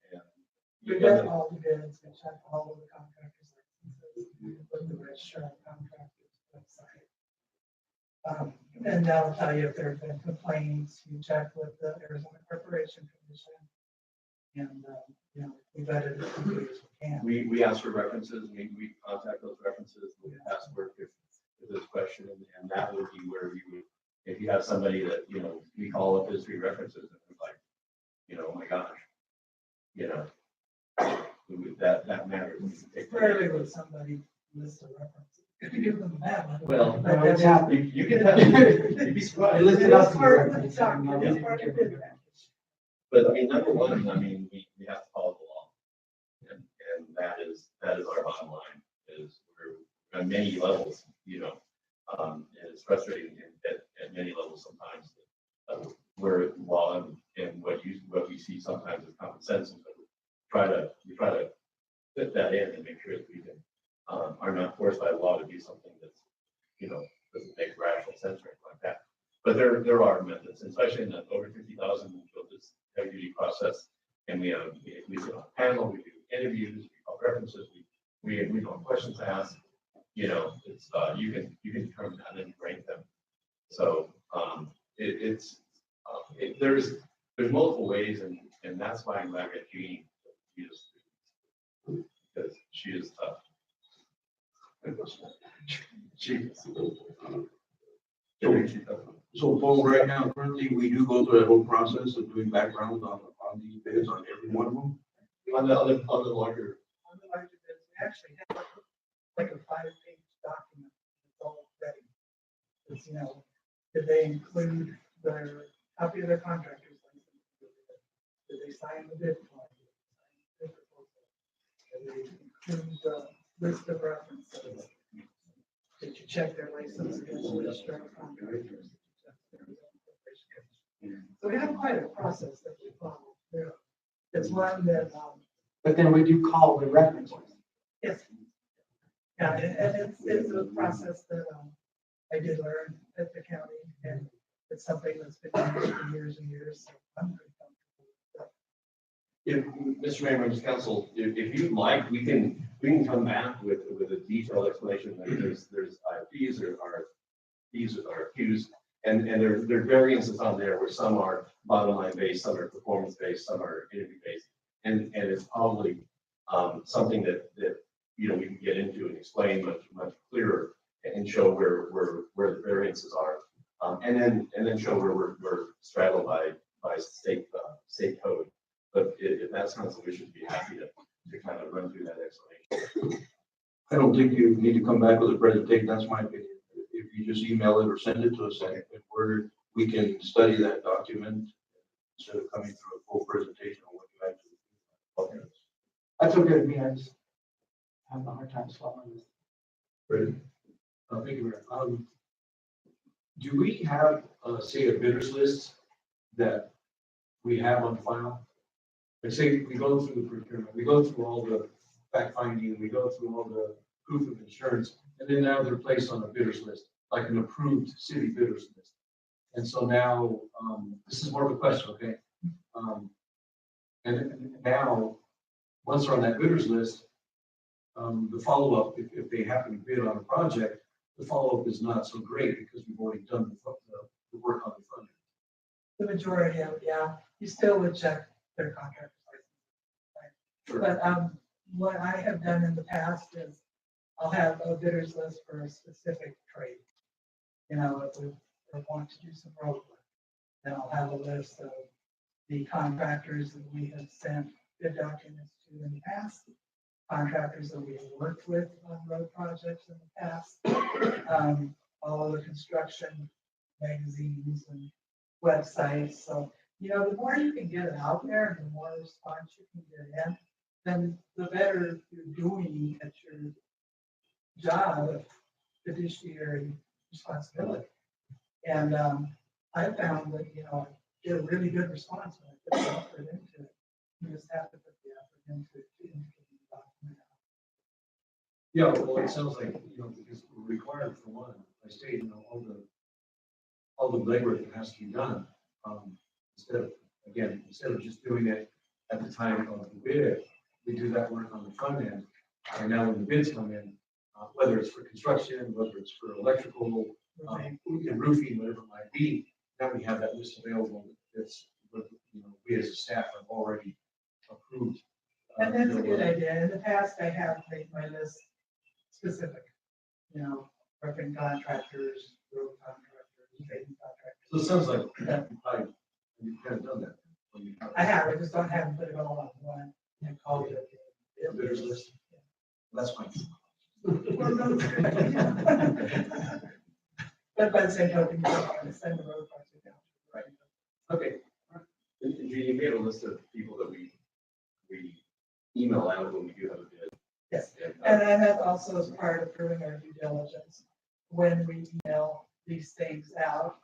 We vet all the bids, we check all of the contractors' licenses, we look at the registrar of contractors' website. And that'll tell you if there have been complaints, you check with the Arizona Corporation Commission. And, we vetted it as good as we can.
We ask for references, we contact those references, we ask for if there's question, and that would be where you would, if you have somebody that, we call up history references, and it's like, oh my gosh, that matters. We can take that.
Rarely would somebody list a reference. If you give them that one.
Well,
but that's happened.
you can have, you'd be
I
surprised.
listed up.
Part of the document, it's part of the bid package.
But number one, we have to follow the law. And that is our bottom line, is we're on many levels, and it's frustrating at many levels sometimes. Where law and what we see sometimes is common sense, and we try to fit that in and make sure that we can, are not forced by law to do something that's, doesn't make rational sense or anything like that. But there are methods, especially in the over 50,000, we built this heavy duty process, and we sit on a panel, we do interviews, we call references, we know questions to ask. It's you can determine that and rank them. So there's multiple ways, and that's why I'm glad that Jeannie because she is tough.
So Paul, right now, currently, we do go through that whole process of doing backgrounds on these bids, on every one of them.
On the larger.
On the larger bids, we actually have like a 5-page document. It's all ready. It's, did they include their copy of their contractor's license? Did they sign the bid form? Did they include the list of references? Did you check their license against the registrar of contractors? So we have quite a process that we follow through. It's one that,
But then we do call the references.
yes. Yeah, and it's a process that I did learn at the county, and it's something that's been done for years and years. So
If, Mr. Mayor, members of council, if you'd like, we can come back with a detailed explanation. That there's IFPs or RFPs or RFQs, and there are variances on there where some are bottom line based, some are performance based, some are interview based. And it's probably something that, you know, we can get into and explain much clearer and show where the variances are. And then show where we're straddled by state code. But if that's not we should be happy to kind of run through that explanation.
I don't think you need to come back with a presentation, that's my opinion. If you just email it or send it to us, and we can study that document instead of coming through a full presentation on what you actually do.
That's okay with me, I just have a hard time swallowing this.
Ready?
Thank you, Mayor. Do we have, say, a bidders list that we have on file? Like say, we go through the procurement, we go through all the fact finding, we go through all the proof of insurance, and then now they're placed on a bidders list, like an approved city bidders list. And so now, this is more of a question, okay? And now, once they're on that bidders list, the follow-up, if they happen to bid on a project, the follow-up is not so great because we've already done the work on the front end.
The majority of, yeah, you still would check their contract.
Sure.
But, what I have done in the past is I'll have a bidders list for a specific trade. You know, if we want to do some road work, then I'll have a list of the contractors that we have sent bid documents to in the past, contractors that we have worked with on road projects in the past, all of the construction magazines and websites. So, you know, the more you can get it out there and the more response you can get in, then the better you're doing at your job of fiduciary responsibility. And I found that, you know, I get a really good response when I put the effort into it. You just have to put the effort into it to indicate the document.
Yeah, well, it sounds like, you know, because we're required for one, by state, you know, all the legwork that has to be done. Instead of just doing it at the time of the bid, we do that work on the front end. And now when the bids come in, whether it's for construction, whether it's for electrical, roofing, whatever it might be, now we have that list available. That's what, you know, we as a staff have already approved.
And that's a good idea. In the past, I have made my list specific, you know, roofing contractors, road contractors, paving contractors.
So it sounds like you've kind of done that.
I have, I just don't have put it all on one and called it.
A bidders list. That's fine.
But by the same token, you don't want to send the road project down. Right.
Okay.
And Judy, you made a list of people that we email out when we do have a bid.
Yes,
And,
and then that's also as part of doing our due diligence. When we email these things out,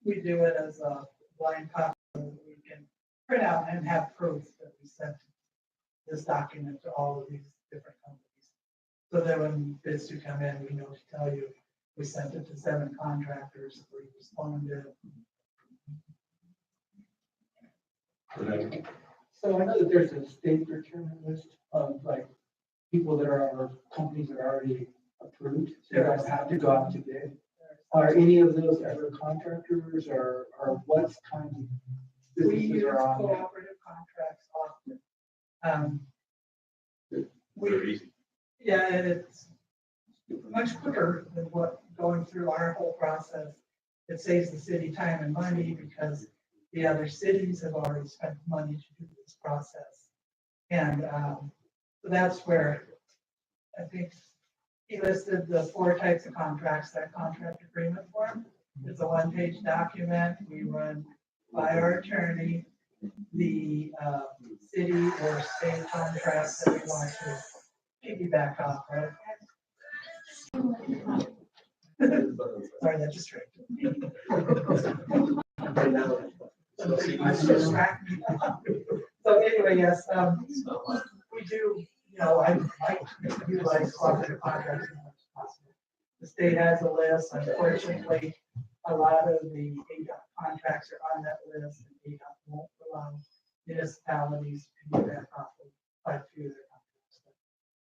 we do it as a blind copy so that we can print out and have proof that we sent this document to all of these different companies. So that when bids do come in, we know to tell you, we sent it to 7 contractors, we responded.
So I know that there's a state procurement list of like people that are companies that are already approved, so you don't have to go out to bid. Are any of those ever contractors or what kind of
We
businesses
use
are on there?
cooperative contracts often.
very easy.
Yeah, and it's much quicker than what going through our whole process. It saves the city time and money because the other cities have already spent money to do this process. And so that's where I think he listed the 4 types of contracts, that contract agreement form. It's a 1-page document. We run by our attorney, the city or state contracts that we want to piggyback off, right? Sorry, that distracted me. So anyway, yes, we do, you know, I utilize cooperative contracts as much as possible. The state has a list, unfortunately, a lot of the ADOT contracts are on that list, and ADOT won't allow municipalities piggyback off of quite a few of their contracts.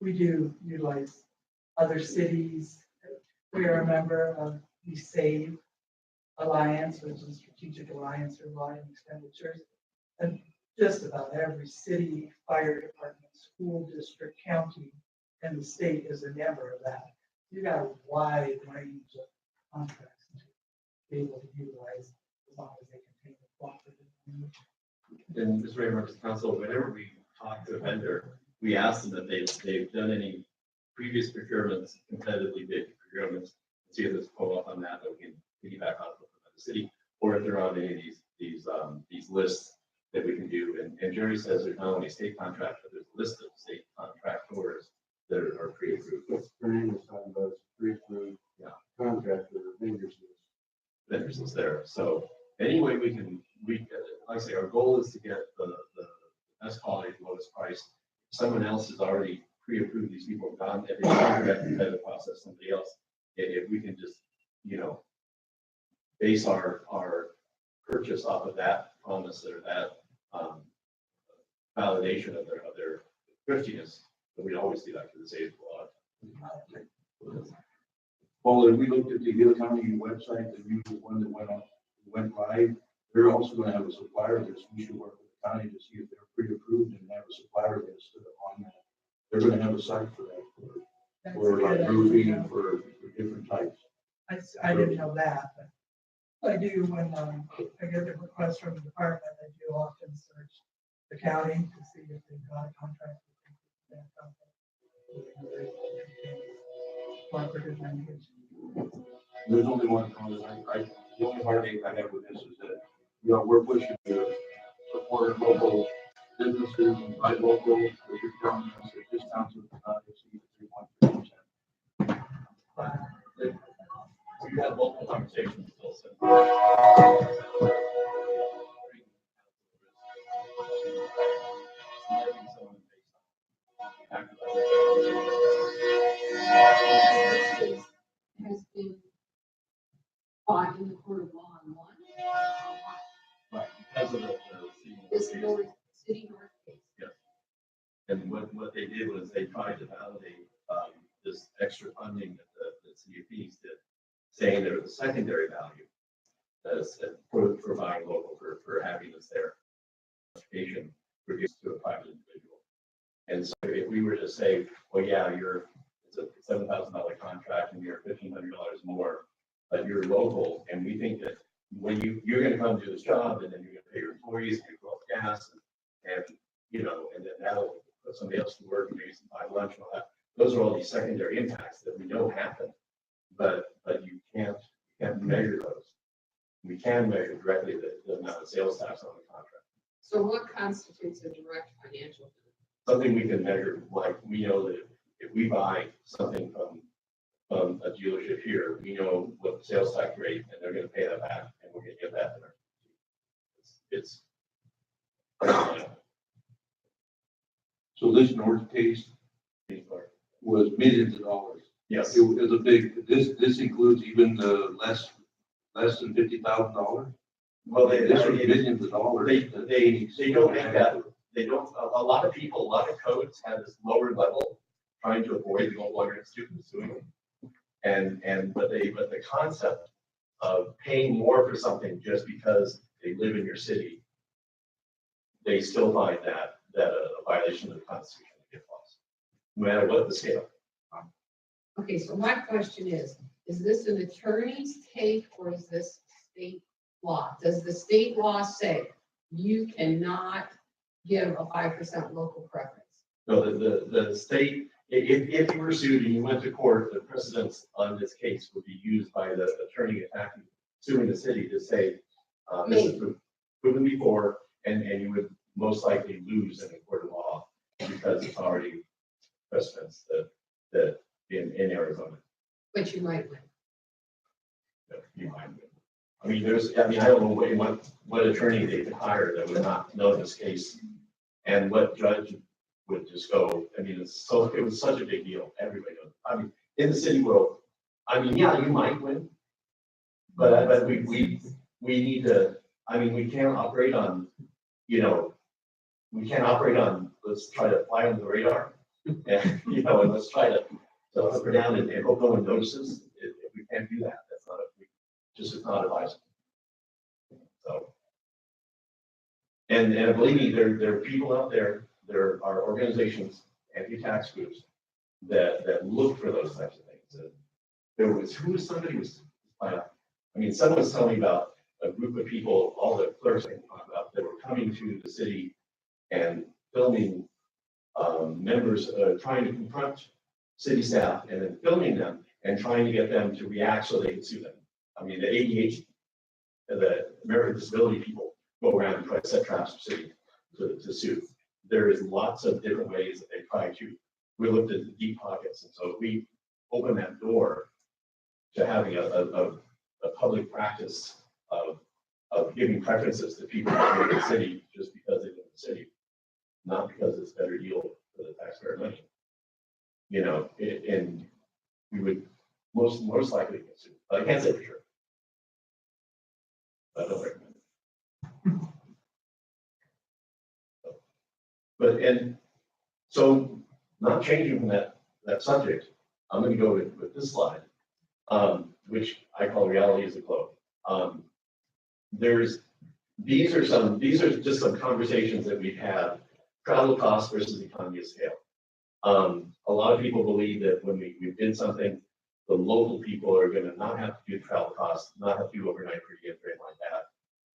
We do utilize other cities. We are a member of the SAVE Alliance, which is Strategic Alliance for Volume Expenditures. And just about every city, fire department, school district, county, and the state is a member of that. You got a wide range of contracts to be able to utilize as long as they contain the cooperative.
And Mr. Mayor, members of council, whenever we talk to a vendor, we ask them if they've done any previous procurements, competitively bid procurements, see if there's a follow-up on that we can piggyback off of the city, or if they're on any of these lists that we can do. And Jerry says there's not only state contracts, but there's a list of state contractors that are pre-approved.
What's her name is talking about, pre-approved contractor, vendors list.
Vendors is there. So anyway, like I say, our goal is to get the best quality, lowest price. Someone else has already pre-approved these people, gone, if they gone through that competitive process, somebody else, if we can just, base our purchase off of that promise or that validation of their thriftiness, but we always do that for the save law.
Well, if we looked at the Gila County website, the new one that went live, they're also gonna have a supplier list. We should work with the county to see if they're pre-approved and have a supplier list on that. They're gonna have a site for that,
That's
for
good.
like roofing, for different types.
I didn't know that, but I do when I get a request from the department, I do often search the county to see if they've got a contract. with that company. Cooperative language.
There's only one problem, the only heartache I have with this is that, we're pushing to support local businesses and buy local, but you're telling us that discounts of not exceed 3.3%.
We had local conversations still. So.
Has been fought in the court of law on one.
Right, because of the
This city north case.
Yes. And what they did was they tried to validate this extra funding that the city of Phoenix did, saying there was a secondary value as for buying local, for having this there. Education reduced to a private individual. And so if we were to say, well, yeah, it's a $7,000 contract and you're $1,500 more, but you're local, and we think that when you're going to come do this job, and then you're going to pay your employees, and you go up gas, and then that'll put somebody else to work, and maybe some buy lunch and all that. Those are all these secondary impacts that we know happen, but you can't measure those. We can measure directly the amount of sales tax on the contract.
So what constitutes a direct financial benefit?
Something we can measure, like we know that if we buy something from a dealership here, we know what the sales tax rate, and they're going to pay that back, and we're going to get that. It's
So this North case was millions of dollars.
yes.
It was a big, this includes even the less than $50,000.
Well,
This was millions of dollars.
They don't make that. They don't. A lot of people, a lot of codes have this lower level, trying to avoid the lawyer institute suing them. But the concept of paying more for something just because they live in your city, they still find that a violation of the Constitution to get lost, no matter what the scale.
Okay, so my question is this an attorney's take or is this state law? Does the state law say you cannot give a 5% local preference?
No, the state, if you were sued and you went to court, the precedents on this case would be used by the attorney attacking, suing the city to say, this is proven before, and you would most likely lose in a court of law because it's already precedents that in Arizona.
But you might win.
That you might win. I don't know what attorney they could hire that would not know this case, and what judge would just go. It was such a big deal. Everybody knows. In the city world, yeah, you might win, but we need to. We can't operate on, we can't operate on, let's try to fly under the radar. And, you know, and let's try to up or down and hope no one notices. If we can't do that, that's not, just is not advisable. So. And believe me, there are people out there, there are organizations, anti-tax groups that look for those types of things. And there was, I mean, someone was telling me about a group of people, all the clerks I can talk about, that were coming to the city and filming members trying to confront city staff and then filming them and trying to get them to react so they can sue them. I mean, the ADH, the American Disability people go around and try to set traps for city to sue. There is lots of different ways that they try to. We looked at the deep pockets, and so we open that door to having a public practice of giving preferences to people in the city just because they live in the city, not because it's a better deal for the taxpayer money. You know, and we would most likely get sued. But I can't say for sure. I don't recommend it. But and so not changing from that subject, I'm going to go with this slide, which I call reality is a globe. These are just some conversations that we've had. Travel costs versus economy of scale. A lot of people believe that when we did something, the local people are going to not have to do travel costs, not have to do overnight per diem, or anything like that.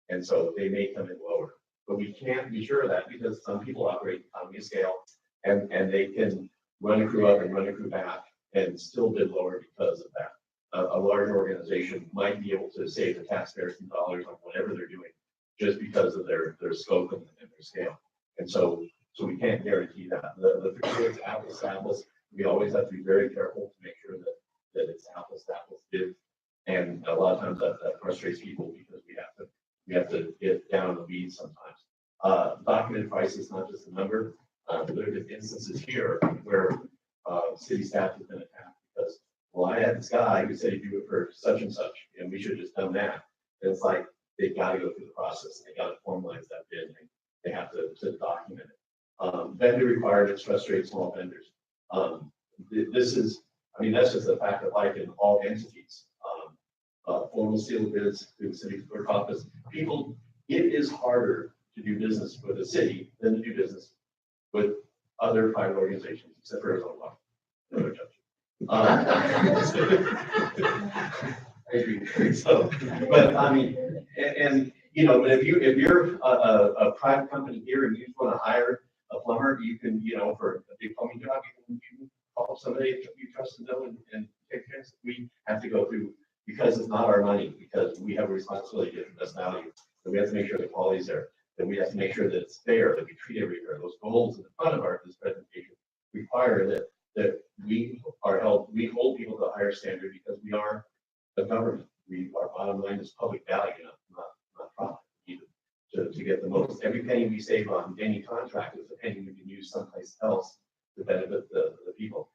And so they may come in lower. But we can't be sure of that because some people operate economy of scale and they can run a crew up and run a crew back and still bid lower because of that. A large organization might be able to save the taxpayers some dollars on whatever they're doing just because of their scope and their scale. And so we can't guarantee that. The it's apples to apples. We always have to be very careful to make sure that it's apples to apples bid. And a lot of times that frustrates people because we have to get down in the weeds sometimes. Documented price is not just a number. There have been instances here where city staff has been attacked because, well, I had this guy who said he'd do it for such and such, and we should have just done that. And it's like they got to go through the process. They got to formalize that bid. And they have to document it. Vendor requirements frustrate small vendors. This is, I mean, that's just a fact of life in all entities. Formal sealed bids through the city clerk office. People, it is harder to do business with a city than to do business with other private organizations, except for Arizona Law. No judge. I agree. So, but I mean, and you know, but if you're a private company here and you just want to hire a plumber, you can, you know, for a big plumbing job, you can call somebody you trust and know and take care. We have to go through because it's not our money, because we have a responsibility to get the best value. So we have to make sure the quality is there. That we have to make sure that it's fair, that we treat everybody fair. Those goals in the front of this presentation require that we hold people to a higher standard because we are a government. Our bottom line is public value, not profit. To get the most, every penny we save on any contract is a penny we can use someplace else to benefit the people.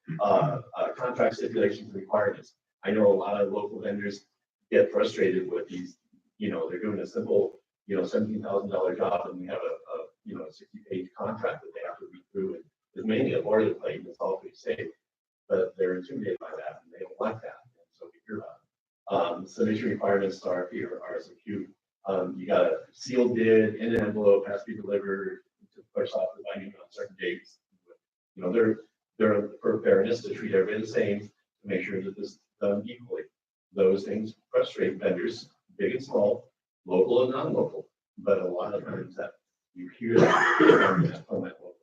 Contract stipulations and requirements. I know a lot of local vendors get frustrated with these, you know, they're doing a simple, you know, $17,000 job and we have a 60-page contract that they have to read through, and there's mainly a boilerplate and it's all pretty safe, but they're intimidated by that and they don't like that, and so we hear about it. Submission requirements to RFP or RSQ. You got a sealed bid in an envelope, has to be delivered to push off the binding on certain dates. You know, they're for fairness to treat everybody the same, to make sure that this is done equally. Those things frustrate vendors, big and small, local and non-local, but a lot of times that you hear that from that local.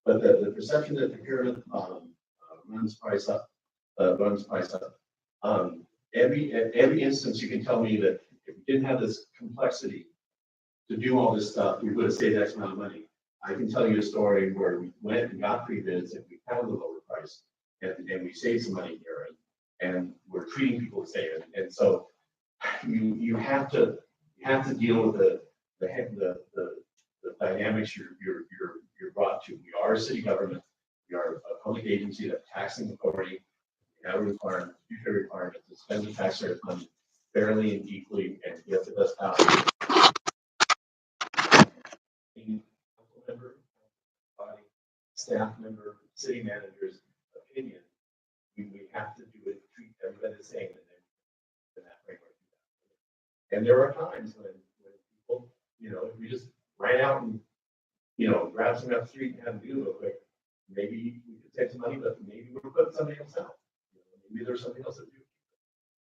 But the perception that the pyramid runs price up. Every instance you can tell me that if we didn't have this complexity to do all this stuff, we would have saved X amount of money. I can tell you a story where we went and got pre-bids and we found the lower price and we saved some money here and we're treating people the same. And so you have to deal with the dynamics you're brought to. We are a city government. We are a public agency that's taxing authority. We have a requirement, future requirement to spend the taxpayer money fairly and equally and get the best value. staff member, city manager's opinion, we have to do it, treat everybody the same, and then that framework. And there are times when people, if we just ran out and, grab something off the street and have them do it real quick, maybe we could save some money, but maybe we're putting something else out. Maybe there's something else to do.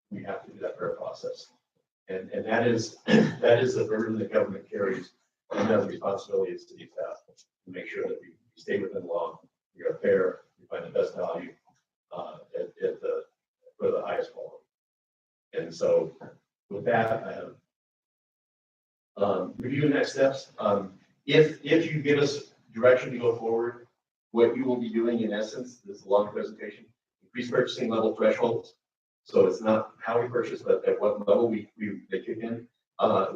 We have to do that fair process. And that is the burden that government carries, and that's the responsibility of city staff to make sure that we stay within the law, we are fair, we find the best value for the highest quality. And so with that, I have review next steps. If you give us direction to go forward, what you will be doing in essence, this is a long presentation, increase purchasing level thresholds. So it's not how we purchase, but at what level they kick in.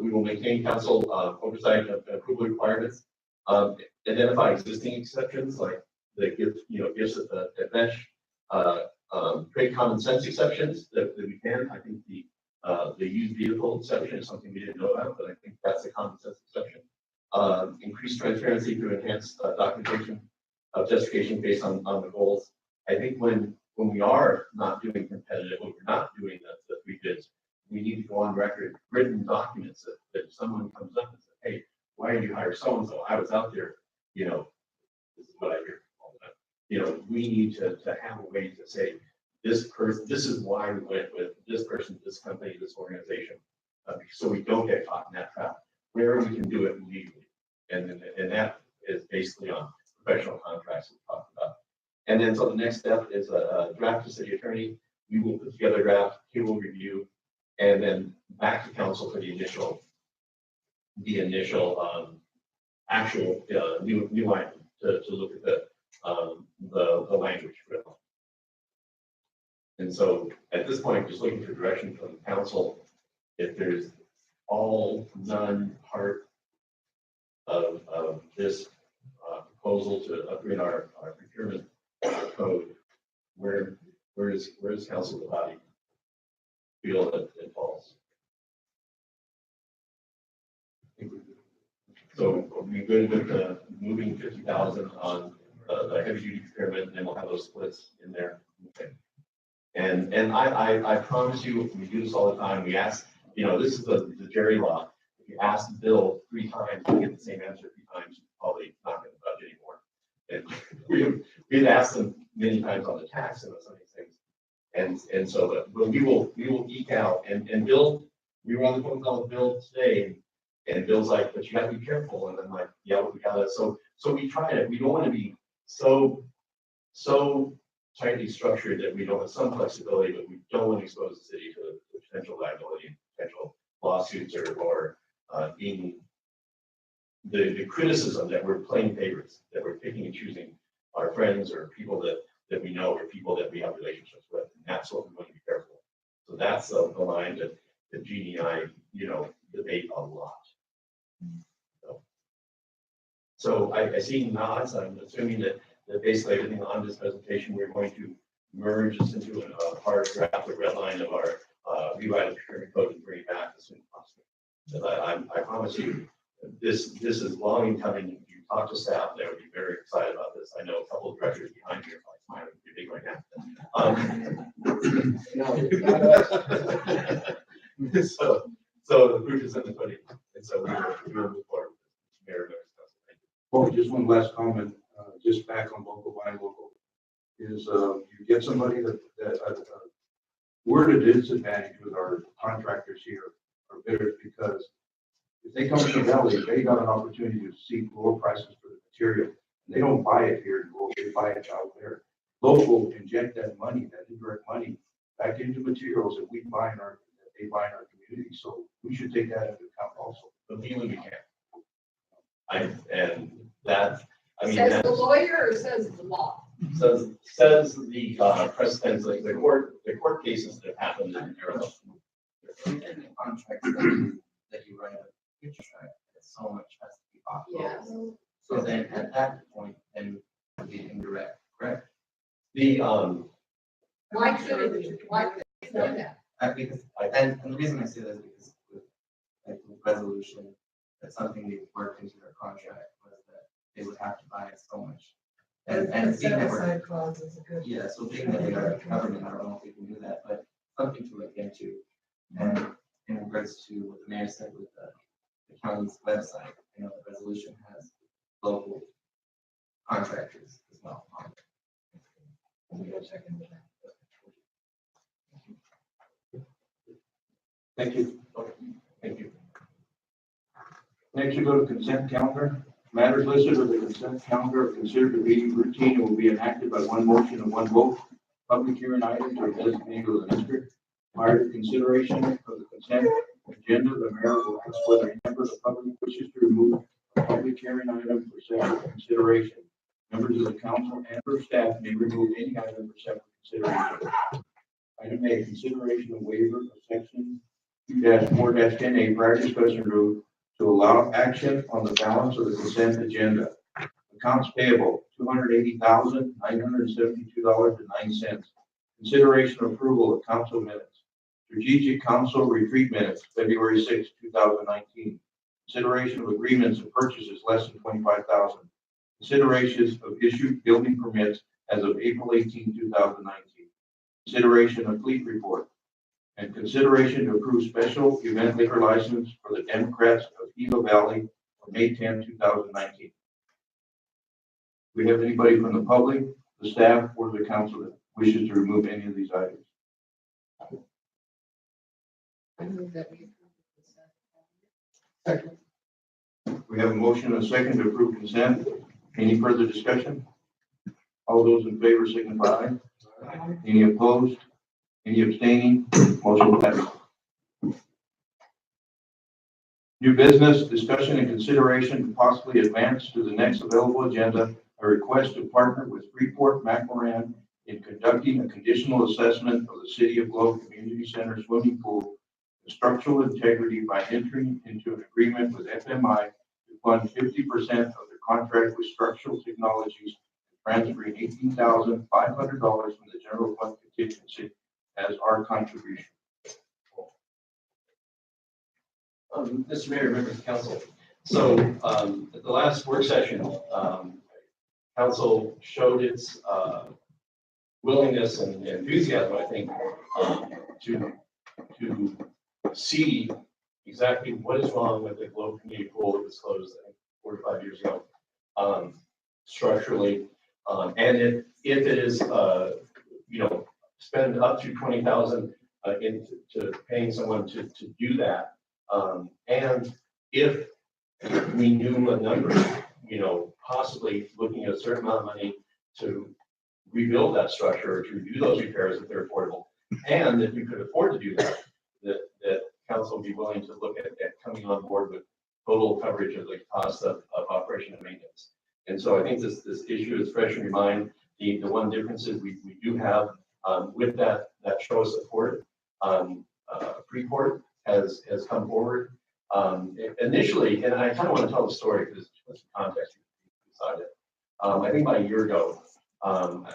We will maintain council oversight of approval requirements. Identify existing exceptions like the gifts at the bench. Create common sense exceptions that we can. I think the used vehicle exception is something we didn't know about, but I think that's a common sense exception. Increase transparency through enhanced documentation of justification based on the goals. I think when we are not doing competitive, when we're not doing the three bids, we need to go on record, written documents that if someone comes up and says, hey, why did you hire so-and-so? I was out there, this is what I hear all the time. We need to have a way to say, this is why we went with this person, this company, this organization, so we don't get caught in that trap, where we can do it legally. And that is basically on professional contracts we talked about. And then so the next step is a draft to city attorney. We will put together a draft, he will review, and then back to council for the initial actual new item to look at the language. And so at this point, just looking for direction from the council, if there's all, none, part of this proposal to upgrade our procurement code, where does council, the body, feel that it falls? So we good with moving 50,000 on the heavy duty procurement, and then we'll have those splits in there. Okay. And I promise you, we do this all the time. We ask, this is the Jerry law. If you ask Bill 3 times, you get the same answer 3 times, you're probably not going to budget anymore. And we've asked them many times on the tax and some of these things. And so, but we will eke out. And Bill, we were on the phone call with Bill today, and Bill's like, but you got to be careful. And I'm like, yeah, we got to. So we try to. We don't want to be so tightly structured that we don't have some flexibility, but we don't want to expose the city to potential liability, potential lawsuits, or being the criticism that we're playing favorites, that we're picking and choosing our friends or people that we know or people that we have relationships with. And that's what we want to be careful. So that's the line that Jeannie and I, debate a lot. So I see nods. I'm assuming that basically everything on this presentation, we're going to merge this into a hard draft, a red line of our rewrite of procurement code and bring it back as soon as possible. Because I promise you, this is long in coming. If you talk to staff, they would be very excited about this. I know a couple of directors behind me are like smiling pretty big right now. So the proof is in the pudding, and so we will move forward. Mayor,
Well, just one last comment, just back on local buy local, is you get somebody that we're at a disadvantage with our contractors here, our bidders, because if they come to the valley, they got an opportunity to see lower prices for the material. They don't buy it here, they buy it out there. Local inject that money, that indirect money, back into materials that they buy in our community. So we should take that into account also.
but legally we can't.
Says the lawyer or says the law?
Says the precedents, like the court cases that have happened in Arizona.
In the contracts that you write a future contract, so much has to be bought.
Yes.
So then at that point, then it would be indirect, correct?
Why could it be? Why could it say that?
Because, and the reason I say that is because with resolution, that's something we worked into their contract was that they would have to buy so much And being
set
that we're,
aside clause is a good.
yeah, so being that we are government, I don't know if we can do that, but something to look into. And in regards to what the mayor said with the county's website, you know, the resolution has local contractors as well on it.
We'll go check into that.
Thank you. Thank you. Next, you go to consent calendar. Matters listed on the consent calendar are considered to be routine and will be enacted by one motion and one vote. Public hearing items are designated with an asterisk. Prior to consideration of the consent agenda, the mayor will ask whether a member of the public wishes to remove a public hearing item for separate consideration. Members of the council and or staff may remove any item for separate consideration. Item A, consideration of waiver of section 2-4-10A prior discussion rule to allow action on the balance of the consent agenda. Accounts payable, $280,972.09. Consideration of approval of council minutes. Strategic Council retreat minutes, February 6, 2019. Consideration of agreements and purchases less than $25,000. Considerations of issued building permits as of April 18, 2019. Consideration of fleet report. And consideration to approve special event liquor license for the Democrats of Eagle Valley on May 10, 2019. Do we have anybody from the public, the staff, or the council that wishes to remove any of these items?
I move that we approve the consent.
Second.
We have a motion and a second to approve consent. Any further discussion? All those in favor signify. Any opposed? Any abstaining? Motion passes. New business, discussion and consideration to possibly advance to the next available agenda, a request to partner with Freeport-McMoRan in conducting a conditional assessment of the City of Globe Community Center swimming pool structural integrity by entering into an agreement with FMI to fund 50% of the contract with Structural Technologies, transferring $18,500 from the general fund contingency as our contribution.
Mr. Mayor, members of the council. So at the last work session, council showed its willingness and enthusiasm, I think, to see exactly what is wrong with the Globe Community Pool that was closed, I think, 4 to 5 years ago, structurally. And if it is, spend up to $20,000 into paying someone to do that. And if we knew a number, possibly looking at a certain amount of money to rebuild that structure or to do those repairs if they're affordable. And if we could afford to do that, that council would be willing to look at coming on board with total coverage of the cost of operation and maintenance. And so I think this issue is fresh in your mind. The one difference is we do have with that show of support, Freeport has come forward. Initially, and I kind of want to tell the story because there's some context beside it. I think about a year ago, I'm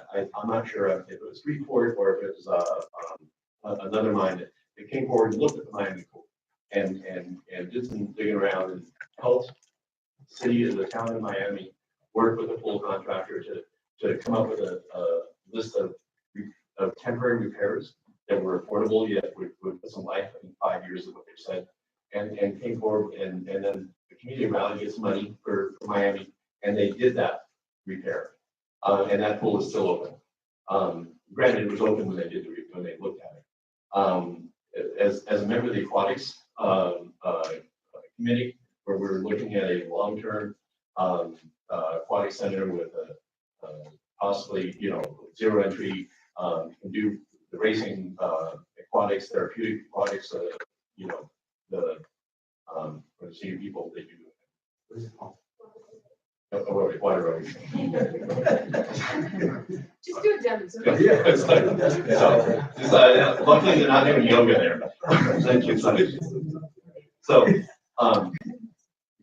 not sure if it was Freeport or if it was another mine that came forward and looked at the Miami pool and did some digging around and helped the town of Miami work with a pool contractor to come up with a list of temporary repairs that were affordable yet would put some life. I think 5 years is what they said, and came forward and then the community rally gets money for Miami, and they did that repair, and that pool is still open. Granted, it was open when they looked at it. As a member of the aquatics committee, where we're looking at a long-term aquatic center with possibly zero entry, can do the racing aquatics, therapeutic aquatics, for the senior people they do. What is it called? Water
Just do a demonstration.
Yeah, it's like, so, luckily they're not doing yoga there. Thank you, Sonny. So,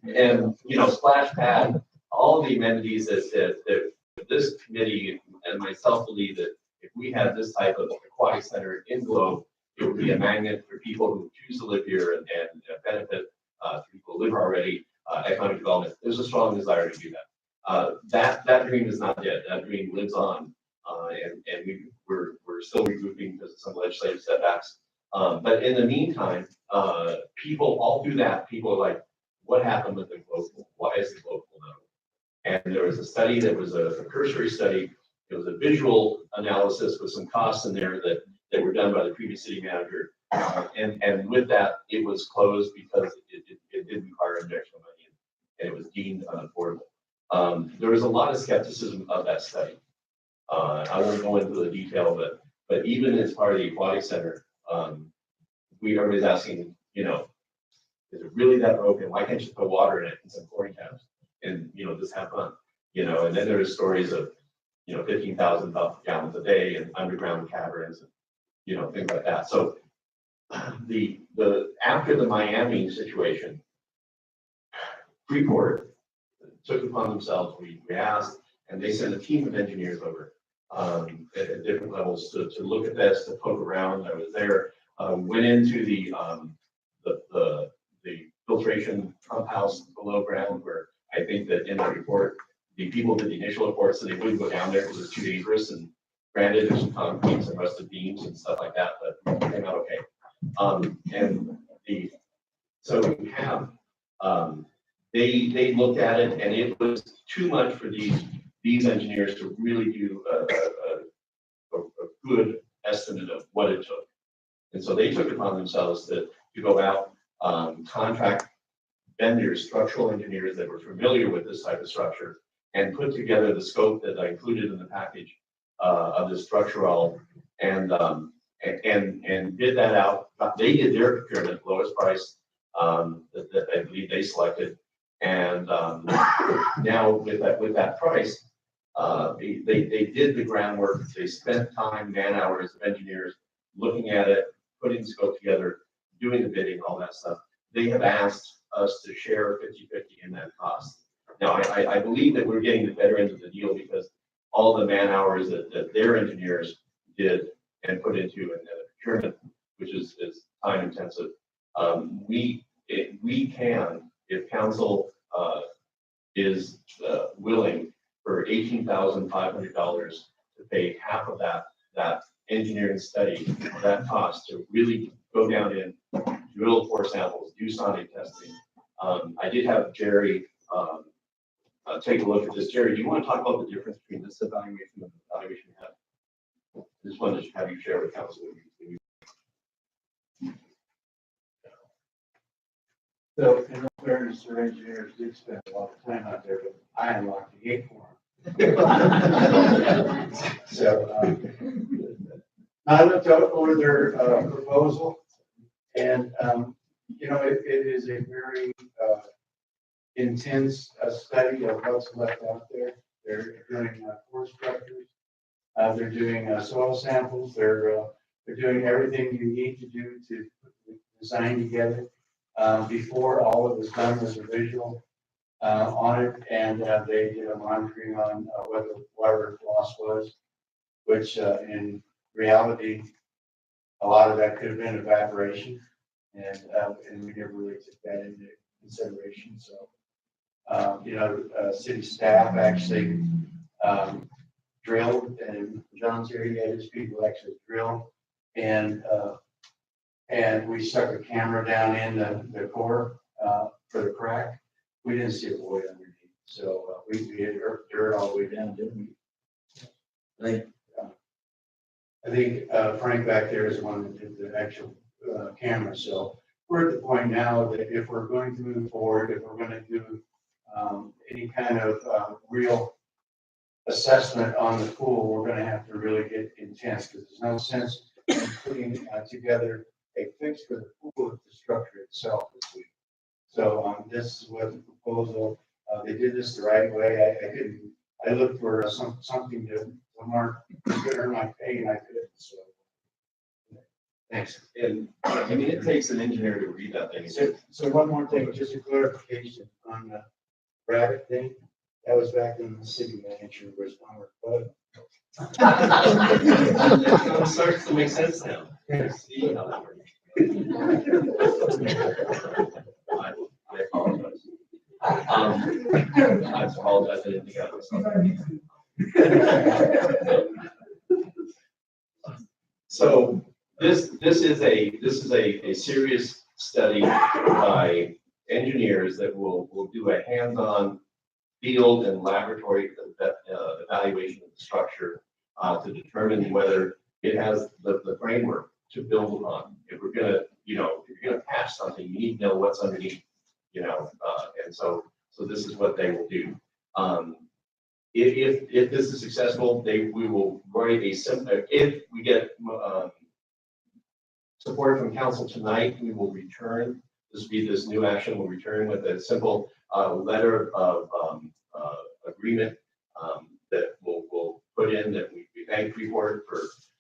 and splash pad, all the amenities that this committee and myself believe that if we had this type of aquatic center in Globe, it would be a magnet for people who choose to live here and benefit people who live here already, economic development. There's a strong desire to do that. that dream is not dead. That dream lives on. And we're still regrouping because of some legislative setbacks. But in the meantime, people all through that, people are like, what happened with the globe pool? Why is the globe pool not open? And there was a study that was a cursory study. It was a visual analysis with some costs in there that were done by the previous city manager. And with that, it was closed because it did require injection money and it was deemed unaffordable. There was a lot of skepticism of that study. I won't go into the detail, but even as part of the aquatic center, everybody's asking, is it really that broken? Why can't you put water in it and some chlorine tabs and, just have fun? And then there's stories of, 15,000 gallons a day and underground caverns and, things like that. So after the Miami situation, Freeport took it upon themselves, we asked, and they sent a team of engineers over at different levels to look at this, to poke around. I was there, went into the filtration pump house below ground, where I think that in the report, the people did the initial report, so they wouldn't go down there because it's too dangerous. And granted, there's some concrete, some rusted beams and stuff like that, but it came out okay. So we have, they looked at it, and it was too much for these engineers to really do a good estimate of what it took. And so they took it upon themselves to go out, contract vendors, structural engineers that were familiar with this type of structure, and put together the scope that I included in the package of the structural, and did that out. They did their procurement, lowest price that I believe they selected. And now with that price, they did the groundwork. They spent time, man hours of engineers looking at it, putting the scope together, doing the bidding, all that stuff. They have asked us to share 50-50 in that cost. Now, I believe that we're getting the better end of the deal because all the man hours that their engineers did and put into and the procurement, which is time intensive. We can, if council is willing, for $18,500 to pay half of that engineering study, that cost to really go down in, drill core samples, do sonic testing. I did have Jerry take a look at this. Jerry, do you want to talk about the difference between this evaluation and the evaluation we have? This one is have you share with council.
So, in all fairness, our engineers did spend a lot of time out there, but I unlocked the gate for them. So, I looked over their proposal, and it is a very intense study of what's left out there. They're doing core structures. They're doing soil samples. They're doing everything you need to do to put the design together. Before all of it was done, was a visual on it, and they did a monitoring on what the water loss was, which in reality, a lot of that could have been evaporation, and we never really took that into consideration. So, city staff actually drilled, and John's area, his people actually drilled, and we stuck a camera down in the core for the crack. We didn't see a void underneath, so we had dirt all the way down, didn't we? I think Frank back there is the one that did the actual camera. So we're at the point now that if we're going to move forward, if we're going to do any kind of real assessment on the pool, we're going to have to really get intense, because there's no sense in putting together a fix for the pool of the structure itself this week. So this is what the proposal. They did this the right way. I looked for something to mark to earn my pay, and I couldn't. So
thanks. And it takes an engineer to read that thing.
So one more thing, just a clarification on the rabbit thing. That was back when the city manager was Howard Bud.
It starts to make sense now. See how that works. I apologize. I apologize, I didn't think I was. So this is a serious study by engineers that will do a hands-on field and laboratory evaluation of the structure to determine whether it has the framework to build upon. If we're gonna, if you're gonna patch something, you need to know what's underneath, and so this is what they will do. If this is successful, we will write if we get support from council tonight, we will return, this new action will return with a simple letter of agreement that we'll put in that we thank Freeport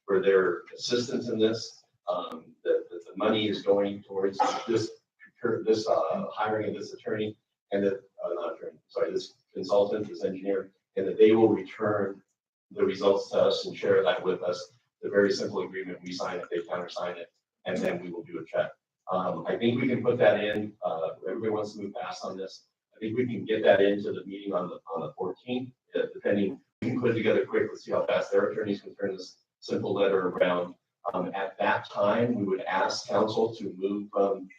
for their assistance in this, that the money is going towards this hiring of this attorney and that, not attorney, sorry, this consultant, this engineer, and that they will return the results to us and share that with us. The very simple agreement, we sign it, they countersign it, and then we will do a check. I think we can put that in, everybody wants to move fast on this. I think we can get that into the meeting on the 14th, depending, we can put it together quick, let's see how fast their attorneys can turn this simple letter around. At that time, we would ask council to move from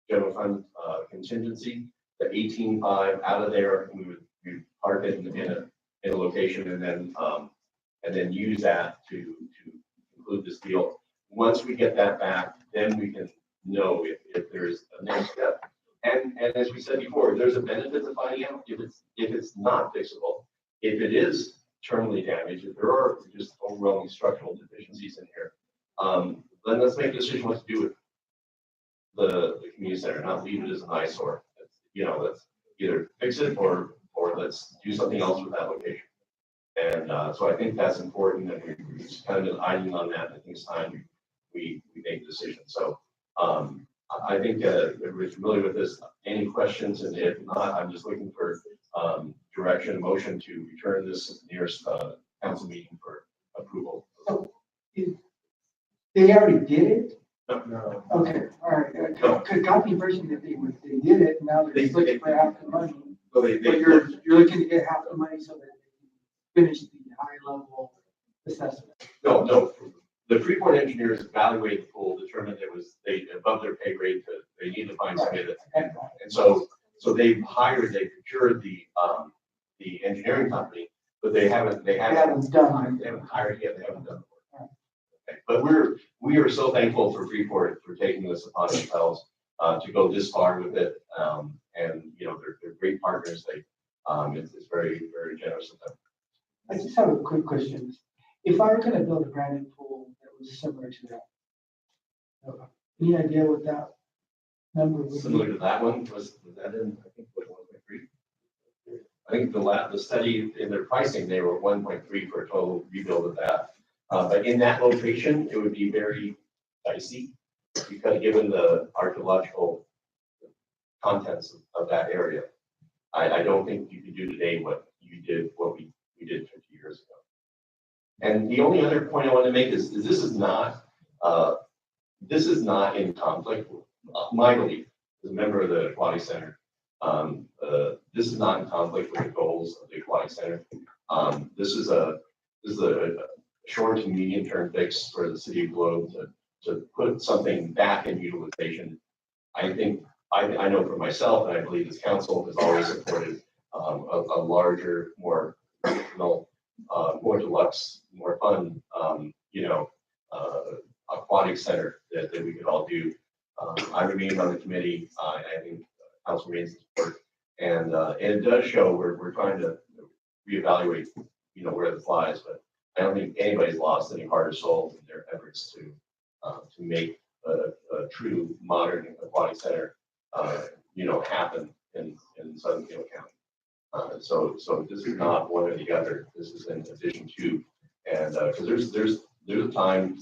general fund contingency, the 18.5 out of there, and we would park it in a location and then use that to conclude this deal. Once we get that back, then we can know if there's a next step. And as we said before, there's a benefit to finding out if it's not fixable, if it is terminally damaged, if there are just overwhelming structural deficiencies in here, then let's make a decision what to do with the community center, not leave it as an eyesore. Let's either fix it or let's do something else with that location. And so I think that's important, and we're just kind of eyeing on that. I think it's time we make a decision. So I think everybody's familiar with this. Any questions? And if not, I'm just looking for direction, motion to return this nearest council meeting for approval.
They already did it?
No.
Okay, all right. Got the impression that they did it, now they're just looking for half the money.
So
But you're looking to get half the money so that they can finish the high level assessment.
No. The Freeport engineers evaluate the pool, determined they above their pay grade, they need to find somebody that. And so they've procured the engineering company, but they haven't
done it.
They haven't hired yet, they haven't done the work. Okay. But we are so thankful for Freeport for taking this upon themselves to go this far with it. And they're great partners. It's very, very generous of them.
I just have a quick question. If I were gonna build a brand new pool that was similar to that, any idea what that number would be?
Similar to that one, was that in, I think, what, 1.3? I think the study in their pricing, they were 1.3 for a total rebuild of that. But in that location, it would be very dicey because given the archaeological contents of that area, I don't think you could do today what we did 50 years ago. And the only other point I want to make is this is not in conflict. My belief as a member of the Aquatic Center, this is not in conflict with the goals of the Aquatic Center. This is a short to medium term fix for the city of Globe to put something back in utilization. I think I know for myself, and I believe this council has always supported a larger, more traditional, more deluxe, more fun, aquatic center that we could all do. I remained on the committee. I think council remains in support, and it does show we're trying to reevaluate, where the flies, but I don't think anybody's lost any heart or soul in their efforts to make a true modern aquatic center, happen in Southern Kilo County. So this is not one or the other. This is in addition to, and because there's a time,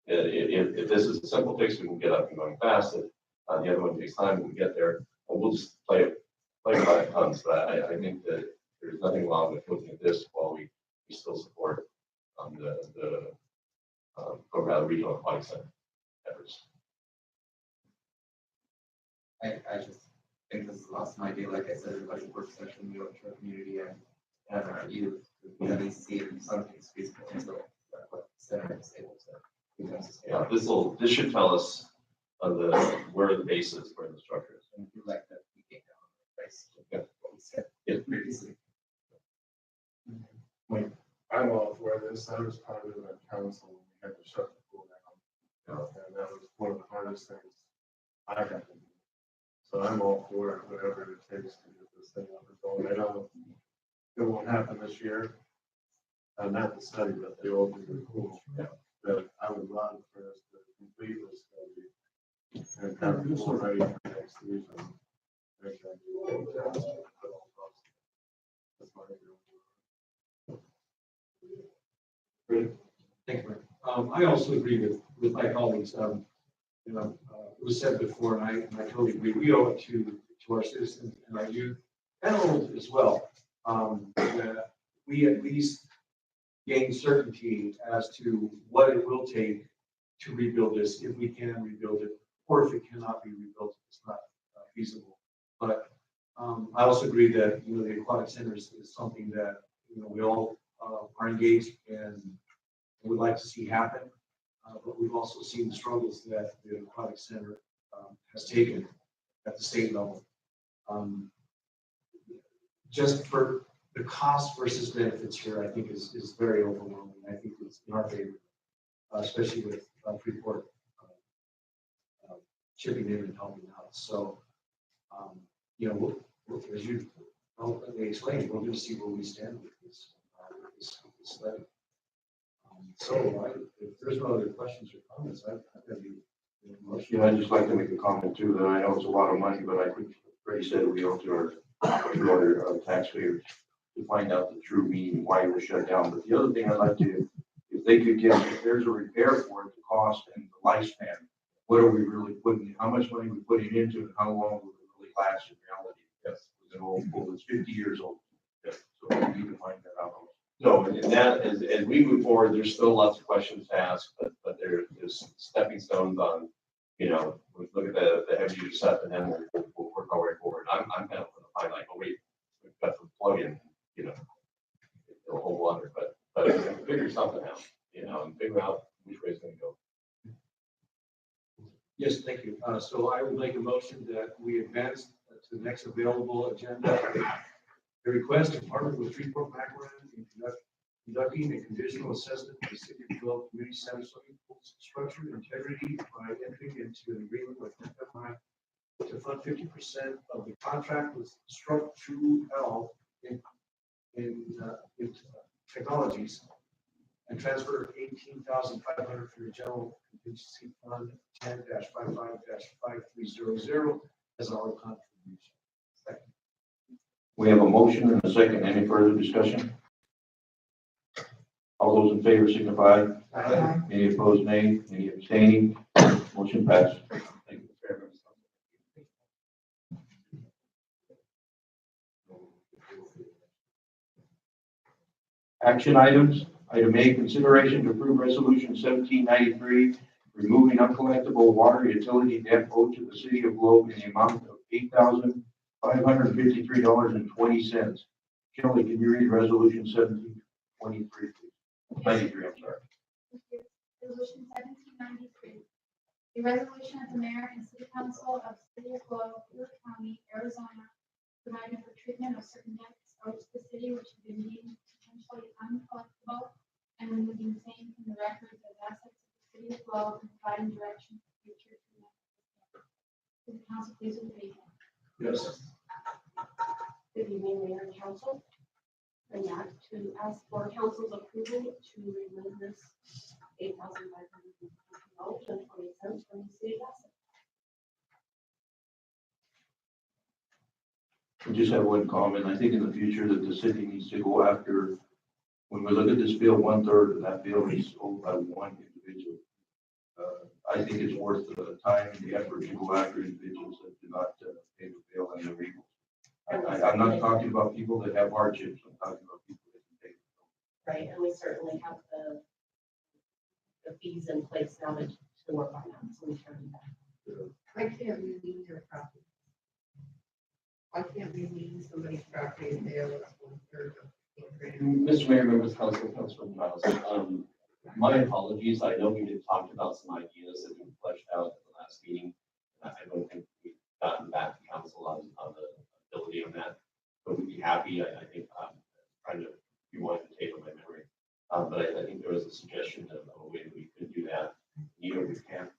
if this is a simple fix, we can get up and going fast. If the other one takes time, we get there. And we'll just play it by it comes. But I think that there's nothing wrong with looking at this while we still support the Corn Valley Regional Aquatic Center efforts.
I just think this is awesome idea, like I said, in the budget work session, we owe it to our community and our youth. We at least see it in something feasible until what the center is able to. become
Yeah,
sustainable.
this should tell us where the base is, where the structure is.
And we like that we get down on the price.
Yeah.
What we said
Yeah.
previously.
I'm all for this. I was part of that council when we had to shut the pool down. And that was one of the hardest things I had to do. So I'm all for it, whatever it takes to get this thing up and going. I know it won't happen this year. Not the study, but the old pool. But I would love for us to complete this study and have the pool ready for next season. Make that be That's my view.
Great, thank you. I also agree with my colleagues. You know, it was said before, and I totally agree. We owe it to our citizens and our youth and old as well. That we at least gain certainty as to what it will take to rebuild this, if we can rebuild it, or if it cannot be rebuilt, if it's not feasible. But I also agree that, you know, the aquatic center is something that, you know, we all are engaged and would like to see happen. But we've also seen the struggles that the aquatic center has taken at the state level. Just for the cost versus benefits here, I think is very overwhelming. I think it's in our favor, especially with Freeport chipping in and helping out. So, you know, as you they explained, we're going to see where we stand with this study. So, if there's no other questions or comments, I've got to be.
Yeah, I'd just like to make a comment too, that I know it's a lot of money, but I think Freddie said we owe to our taxpayers to find out the true meaning why we're shut down. But the other thing I'd like to, if they could get, if there's a repair for it, the cost and the lifespan, what are we really putting, how much money we putting into it, and how long will it really last in reality? Yes. It's an old pool, it's 50 years old. Yes. So we need to find that out.
No, and that, as we move forward, there's still lots of questions to ask, but there's stepping stones on, you know, we look at the heavy duty stuff and then we'll work our way forward. I'm kind of going to find like, oh wait, we've got the plug in, you know, it'll hold water, but figure something out, you know, and figure out which way it's going to go.
Yes, thank you. So I would make a motion that we advance to the next available agenda. The request to partner with Freeport McMoran in conducting a conditional assessment of the city of Gulf Community Center swimming pool structure integrity by entering into an agreement with FMI to fund 50% of the contract with Struck True L in technologies and transfer $18,500 for the general contingency fund 10-55-5300 as our contribution. Second.
We have a motion and a second. Any further discussion? All those in favor signify.
Aye.
Any opposed, nay. Any abstaining? Motion passed.
Thank you very much.
Action items. Item A, consideration to approve resolution 1793, removing uncollectible water utility debt owed to the city of Globe in the amount of $8,553.20. Kelly, can you read resolution 1723, please? 93, I'm sorry.
Resolution 1793. A resolution of the mayor and city council of the city of Globe, York County, Arizona, providing for treatment of certain debts owed to the city which have been deemed potentially uncollectible and removing same from the records of assets of the city of Globe and providing direction for future treatment. Could the council please read?
Yes.
Good evening, Mayor and Council. And that to ask for council's approval to remove this $8,550.20 from the city asset.
I just have one comment. I think in the future that the city needs to go after, when we look at this bill, 1/3 of that bill is owned by one individual. I think it's worth the time and the effort to go after individuals that do not pay the bill and the legal. I'm not talking about people that have hardships. I'm talking about people that can pay.
Right, and we certainly have the fees in place now to work on that, so we can do that.
I can't read your copy. Why can't we leave somebody's property if they owe us 1/3 of the grant?
Mr. Mayor, members of council, Councilman Miles, my apologies. I know we did talk about some ideas that we fleshed out at the last meeting. I don't think we've gotten back to council on the ability on that, but we'd be happy. I think, trying to, you wanted to take on my memory. But I think there was a suggestion of a way that we could do that. Either we can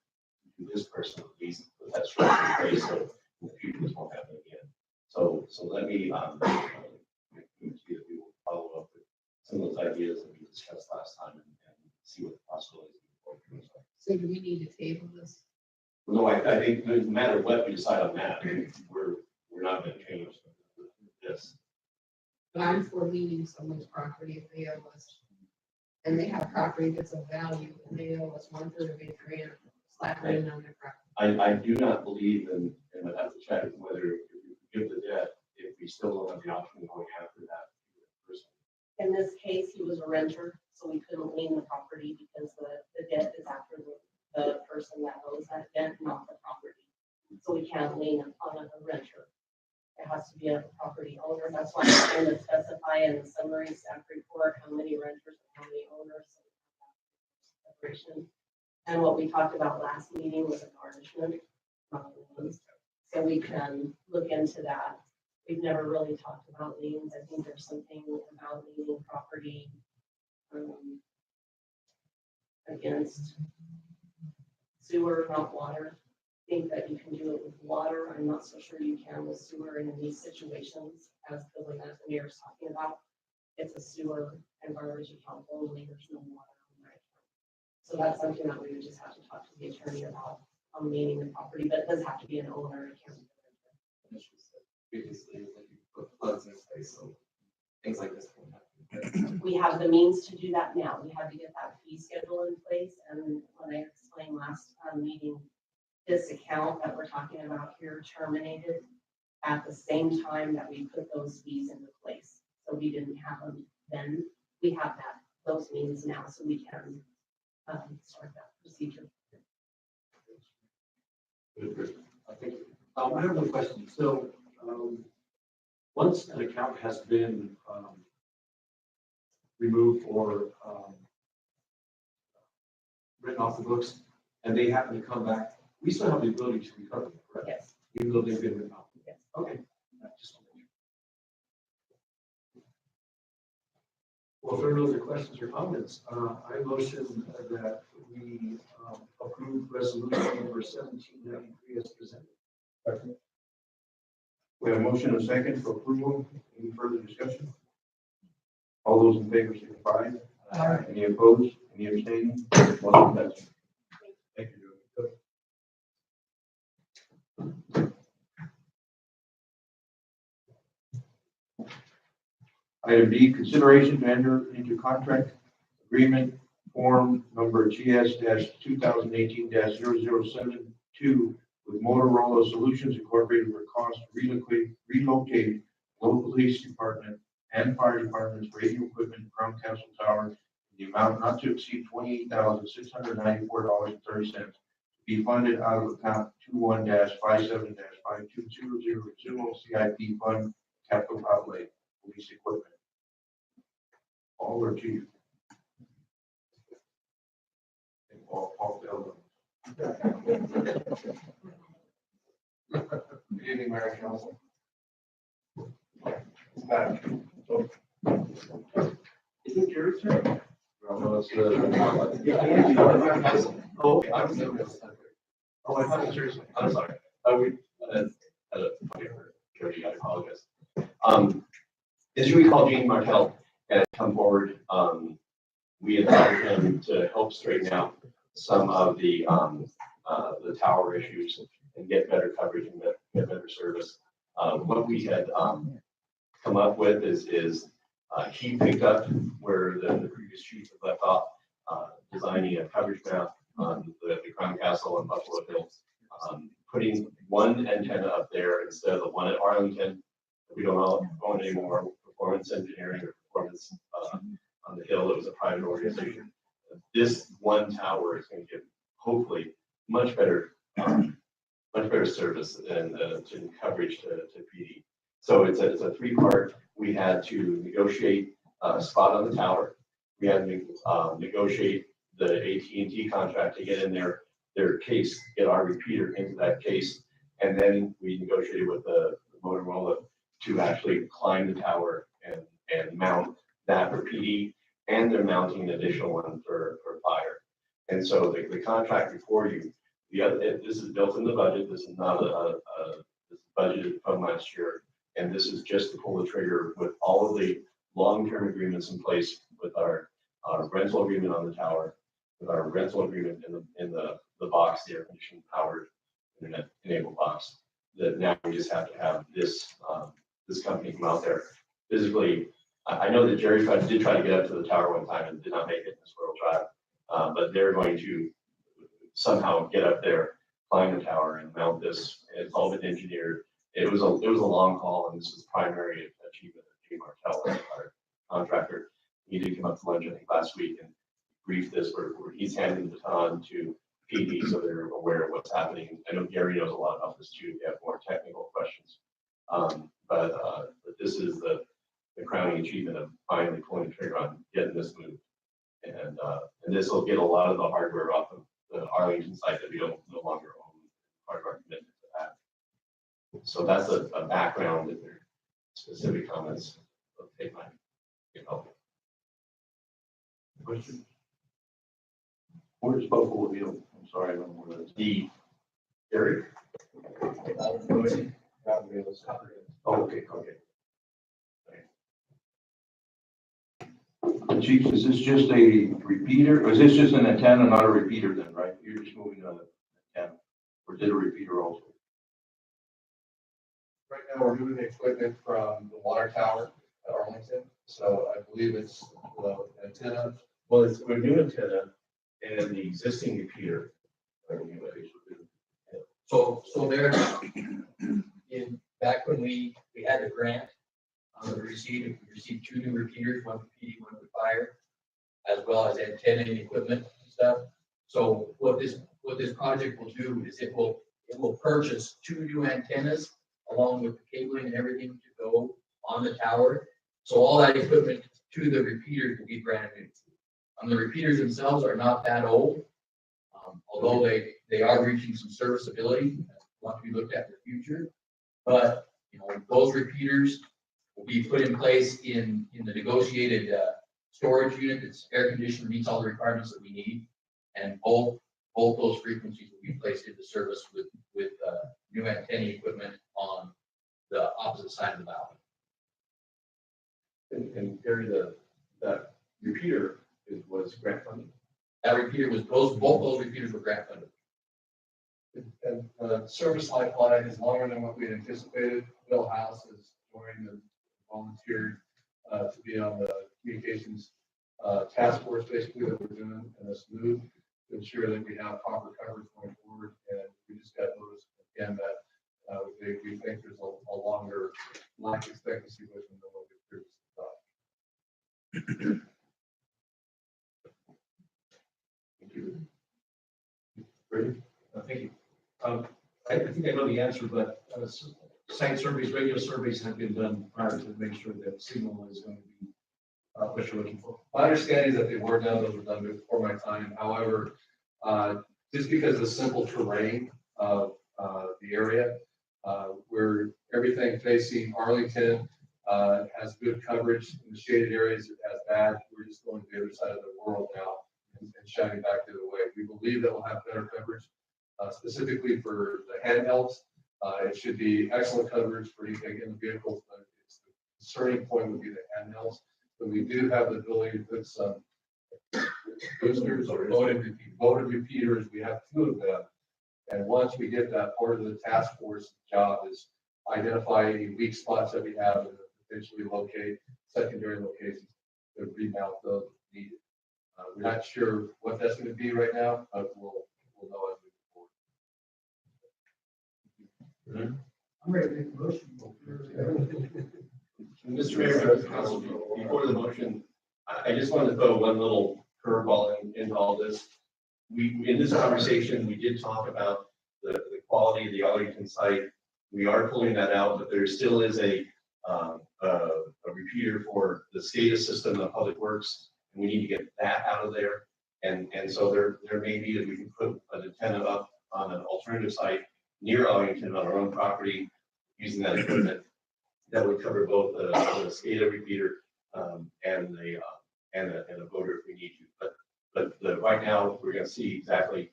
do this person, at least put that structure in place, so in the future this won't happen again. So let me, see if we will follow up with some of those ideas that we discussed last time and see what the possibilities are.
So do we need to table this?
No, I think no matter what we decide on that, we're not gonna change this.
But I'm for leaving someone's property if they owe us. And they have property that's of value and they owe us 1/3 of a grant, slap it in on their property.
I do not believe in, and I'd have to check whether if we give the debt, if we still don't have the option of going after that person.
In this case, he was a renter, so we couldn't lien the property because the debt is after the person that owes that debt, not the property. So we can't lien on a renter. It has to be a property owner. That's why I'm trying to specify in the summary staff report how many renters and how many owners. Separation. And what we talked about last meeting was a garnishment, not liens. So we can look into that. We've never really talked about liens. I think there's something about liening property against sewer, not water. I think that you can do it with water. I'm not so sure you can with sewer in these situations, as the one that the mayor's talking about. It's a sewer and garbage account only, there's no water on that account. So that's something that we would just have to talk to the attorney about on meaning the property, but it does have to be an owner, it can't be a renter.
Previously, it's like you put plugs in place, so things like this can happen.
We have the means to do that now. We had to get that fee schedule in place, and when I explained last meeting, this account that we're talking about here terminated at the same time that we put those fees into place. So we didn't have them then. We have those means now, so we can start that procedure.
I think, I have one question. So, once an account has been, removed or, written off the books, and they happen to come back, we still have the ability to recover them, correct?
Yes.
Even though they've been written off?
Yes.
Okay. I just wanted to- Well, if there are no other questions or comments, I motion that we approve resolution number 1793 as presented.
We have a motion and a second for approval. Any further discussion? All those in favor signify.
Aye.
Any opposed? Any abstaining? Motion passes. Thank you. Item D, consideration to enter into contract agreement form number GS 2018-0072 with Motorola Solutions Incorporated for cost to relocate local police department and fire departments radio equipment in Crown Castle Tower in the amount not to exceed $28,694.30 to be funded out of account 21-57-5200 CIP fund capital outlay police equipment. All or chief? All Bell.
Good evening, Mayor and Council.
Is it your turn?
No, it's
Oh,
I was never.
Oh, I thought it was yours.
I'm sorry. We had a Jody, I apologize. As you recall, Gene Martell had come forward. We invited him to help straighten out some of the tower issues and get better coverage and get better service. What we had come up with is he picked up where the previous chief had left off, designing a coverage map on the Crown Castle and Buffalo Hills, putting one antenna up there instead of the one at Arlington. We don't own anymore. Performance Engineering or Performance on the Hill. It was a private organization. This one tower is going to give hopefully much better service and coverage to PD. So it's a three-part. We had to negotiate a spot on the tower. We had to negotiate the AT&T contract to get in their case, get our repeater into that case. And then we negotiated with the Motorola to actually climb the tower and mount that for PD, and they're mounting an additional one for fire. And so the contract before you, this is built in the budget. This is not this is budgeted from last year. And this is just to pull the trigger with all of the long-term agreements in place with our rental agreement on the tower, with our rental agreement in the box, the air conditioning powered internet enabled box. That now we just have to have this company come out there physically. I know that Jerry did try to get up to the tower one time and did not make it in the Squirrel Drive, but they're going to somehow get up there, climb the tower, and mount this. It's all been engineered. It was a long haul, and this was primary achievement of Jay Martell, our contractor. He did come up to lunch, I think, last week and brief this, where he's handing the baton to PD, so they're aware of what's happening. I know Gary knows a lot about this too. If you have more technical questions, but this is the crowning achievement of finally pulling the trigger on getting this moved, and this will get a lot of the hardware off of the Arlington site that we don't no longer own part of our commitment to that. So that's a background. If there are specific comments, I'll take my help.
Question? Where's Buffalo Hill? I'm sorry, I don't know where that is.
The Gary?
Oh, okay. Chief, is this just a repeater, or is this just an antenna, not a repeater then, right? You're just moving an antenna, or is it a repeater also?
Right now, we're moving the equipment from the water tower at Arlington, so I believe it's the antenna.
Well, it's a new antenna and the existing repeater.
So there, back when we had the grant, we received 2 new repeaters, one for PD, one for fire, as well as antenna and equipment and stuff. So what this project will do is it will purchase 2 new antennas along with the cabling and everything to go on the tower. So all that equipment to the repeaters will be brand new. The repeaters themselves are not that old, although they are reaching some serviceability, want to be looked at in the future. But those repeaters will be put in place in the negotiated storage unit that's air conditioned, meets all the requirements that we need, and both those frequencies will be placed into service with new antenna equipment on the opposite side of the valley.
And Gary, that repeater was grant funded.
That repeater was both those repeaters were grant funded.
And the service lifeline is longer than what we had anticipated. Bill House has joined and volunteered to be on the communications task force, basically, that we're doing in this move to ensure that we have proper coverage going forward. And we just got notice again that we think there's a longer life expectancy with them than what we previously thought.
Thank you. Ready?
Thank you. I think I know the answer, but site surveys, radio surveys have been done prior to make sure that signal is going to be what you're looking for.
My understanding is that they were done, those were done before my time. However, just because of the simple terrain of the area, where everything facing Arlington has good coverage, in the shaded areas it has bad, we're just going to the other side of the world now and shining back the other way. We believe that we'll have better coverage, specifically for the handhelds. It should be excellent coverage for anything in the vehicles, but it's the concerning point would be the handhelds. But we do have the ability to put some boosters or voted repeaters. We have 2 of them. And once we get that, part of the task force job is identify any weak spots that we have and potentially locate secondary locations to remount those if needed. We're not sure what that's going to be right now, but we'll know as we move forward.
I'm ready to make a motion.
Mr. Mayor, Council, before the motion, I just wanted to throw one little curveball into all this. In this conversation, we did talk about the quality of the Arlington site we are pulling that out, but there still is a repeater for the SCADA system, the Public Works. And we need to get that out of there. And so there may be that we can put an antenna up on an alternative site near Arlington on our own property, using that equipment. That would cover both the SCADA repeater, and a voter if we need to. But right now, we're gonna see exactly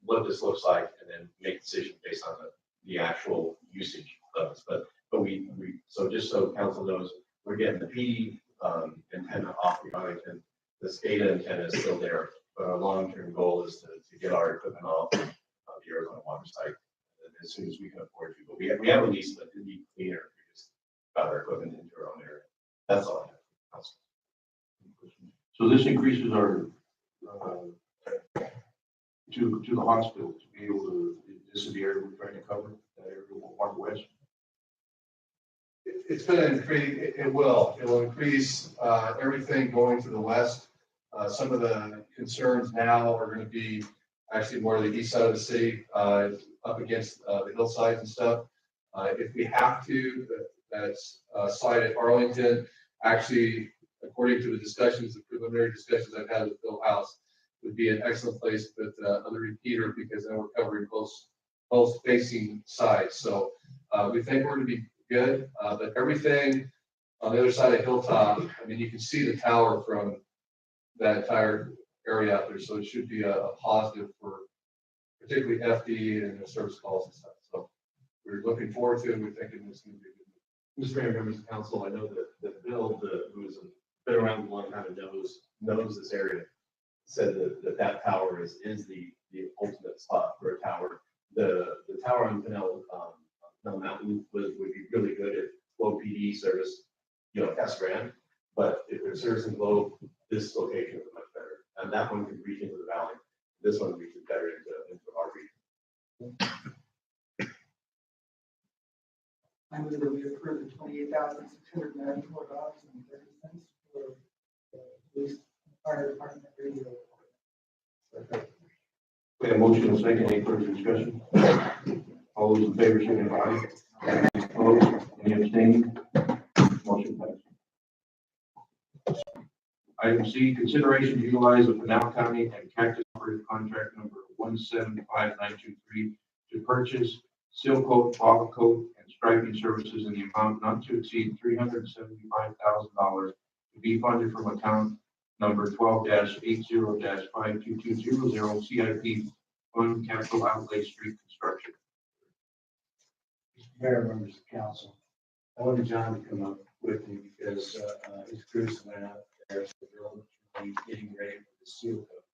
what this looks like and then make decisions based on the actual usage of this. But we, so just so council knows, we're getting the PD antenna off the Arlington. The SCADA antenna is still there, but our long-term goal is to get our equipment off the Arizona water site as soon as we can afford to. But we have a lease, but it'd be cleaner if we just got our equipment into our own area. That's all I have.
So this increases our, to the hospital to be able to, this is the area we're trying to cover, that area, Mark West.
It's gonna increase, it will increase, everything going to the west. Some of the concerns now are gonna be actually more to the east side of the city, up against, the hillsides and stuff. If we have to, that's, site at Arlington, actually, according to the discussions, the preliminary discussions I've had with Bill House, would be an excellent place to put another repeater, because then we're covering both facing sides. So, we think we're gonna be good, but everything on the other side of Hilltop, I mean, you can see the tower from that entire area out there, so it should be a positive for particularly FD and the service calls and stuff. So we're looking forward to it. We're thinking it's going to be good.
Mr. Mayor, members of council, I know that Bill, who's been around a long time and knows this area, said that tower is the ultimate spot for a tower. The tower on Pinell Mountain would be really good at low PD service, Casa Grande. But if it's servicing low, this location is much better. And that one can reach into the valley. This one reaches better into our region.
I move that we approve the $28,694.30 for the police fire department radio.
We have a motion and a second, any further discussion? All those in favor, signify by opposed, any abstaining? Motion passes. Item C, consideration to utilize the Pinal County and Cactus Operative Contract number 175923 to purchase seal coat, bottle coat, and striping services in the amount not to exceed $375,000 to be funded from account number 12-80-52200 CIP Fund Capital Outlay Street Construction.
Mr. Mayor, members of council, I wanted John to come up with me because his crews went out there, so they're all getting ready for the seal coat.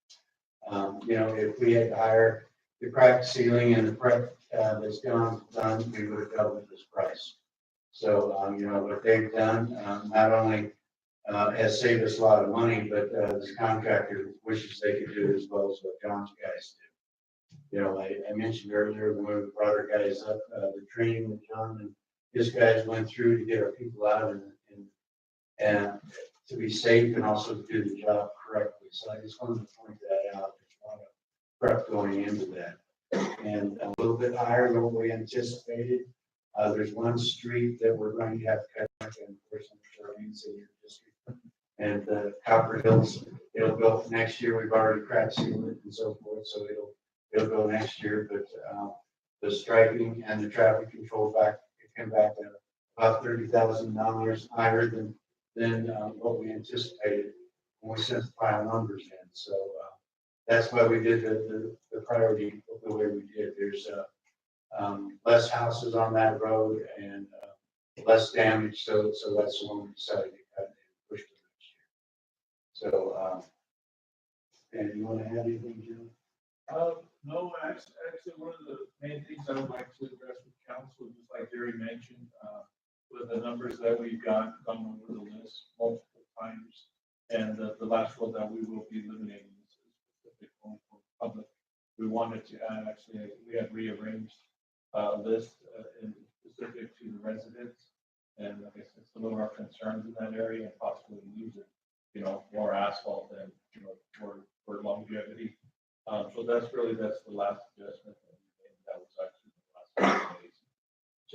If we had to hire the crack ceiling and the prep that's done, we would have doubled this price. So, what they've done not only has saved us a lot of money, but this contractor wishes they could do as well as what John's guys do. I mentioned earlier when we brought our guys up, the training that John and his guys went through to get our people out and to be safe and also to do the job correctly. So I just wanted to point that out. There's a lot of prep going into that. And a little bit higher than what we anticipated. There's one street that we're going to have to cut back, and of course, I'm sure in your district. And Copper Hills, it'll go next year. We've already cracked sealed it and so forth, so it'll go next year. But the striping and the traffic control it came back at about $30,000 higher than what we anticipated when we sent the final numbers in. So that's why we did the priority the way we did. There's less houses on that road and less damage. So that's the one we decided to cut and push to next year. So, and you want to add anything, Jim?
No, actually, one of the main things I would like to address with council, just like Gary mentioned, with the numbers that we've gone over the list multiple times, and the last road that we will be eliminating is specific home for public. We wanted to add, actually, we had rearranged a list in specific to the residents, and I guess it's some of our concerns in that area and possibly using, more asphalt and, for longevity. So that's the last adjustment that we made. That was actually the last 2 days.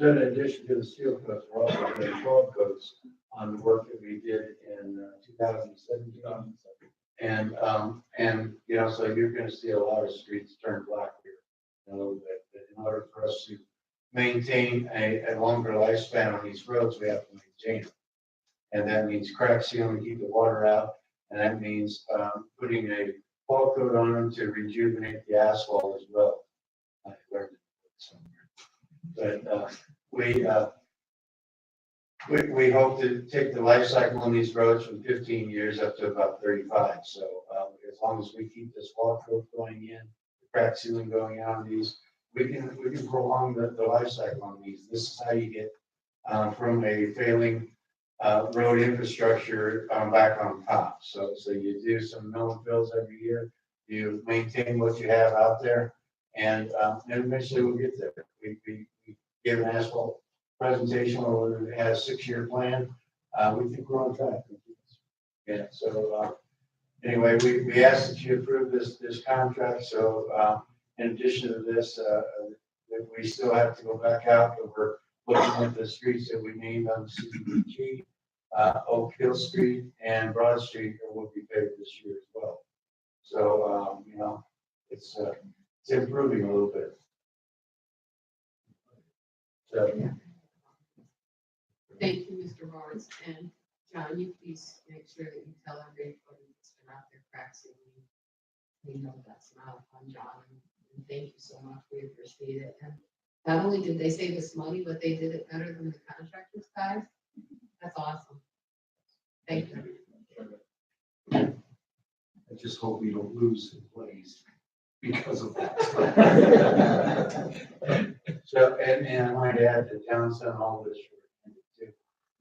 So in addition to the seal coats, we're also doing 12 coats on the work that we did in 2017. And, you know, so you're gonna see a lot of streets turn black here in a little bit. But in order for us to maintain a longer lifespan on these roads, we have to maintain them. And that means crack sealing to keep the water out. And that means putting a fall coat on them to rejuvenate the asphalt as well. I learned it somewhere. But we hope to take the life cycle on these roads from 15 years up to about 35. So as long as we keep this fall coat going in, the crack sealing going on these, we can prolong the life cycle on these. This is how you get from a failing road infrastructure back on top. So you do some mill and fills every year. You maintain what you have out there, and eventually we'll get there. We give an asphalt presentation where we had a 6-year plan. We think we're on track. Yeah. So anyway, we ask that you approve this contract. So in addition to this, we still have to go back out, but we're looking at the streets that we named on CDBG. Oak Hill Street and Broad Street will be paved this year as well. So, you know, it's improving a little bit. So,
Thank you, Mr. Lawrence. And John, you please make sure that you tell everybody that's been out there practicing. We know that's not fun, John. And thank you so much. We appreciate it. And not only did they save us money, but they did it better than the contractors guys. That's awesome. Thank you.
I just hope we don't lose employees because of that.
So, and I might add that John's done all this work too.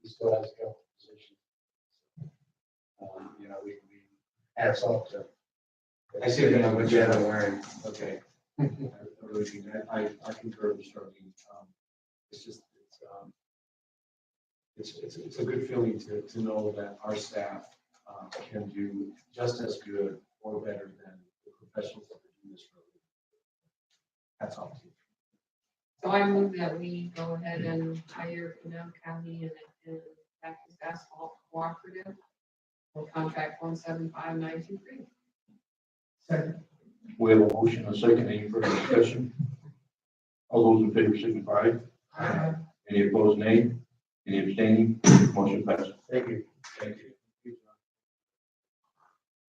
He still has a couple positions. You know, we hats off to.
I see it on
what you're wearing.
Okay. I really think that I concur with struggling. It's just, it's a good feeling to know that our staff can do just as good or better than the professionals that do this for a living. That's all.
So I move that we go ahead and hire Pinell County and Texas Asphalt Cooperative for contract 175923.
Second.
We have a motion, a second, any further discussion? All those in favor signify.
Aye.
Any opposed, nay? Any abstaining? Motion passes.
Thank you.
Thank you.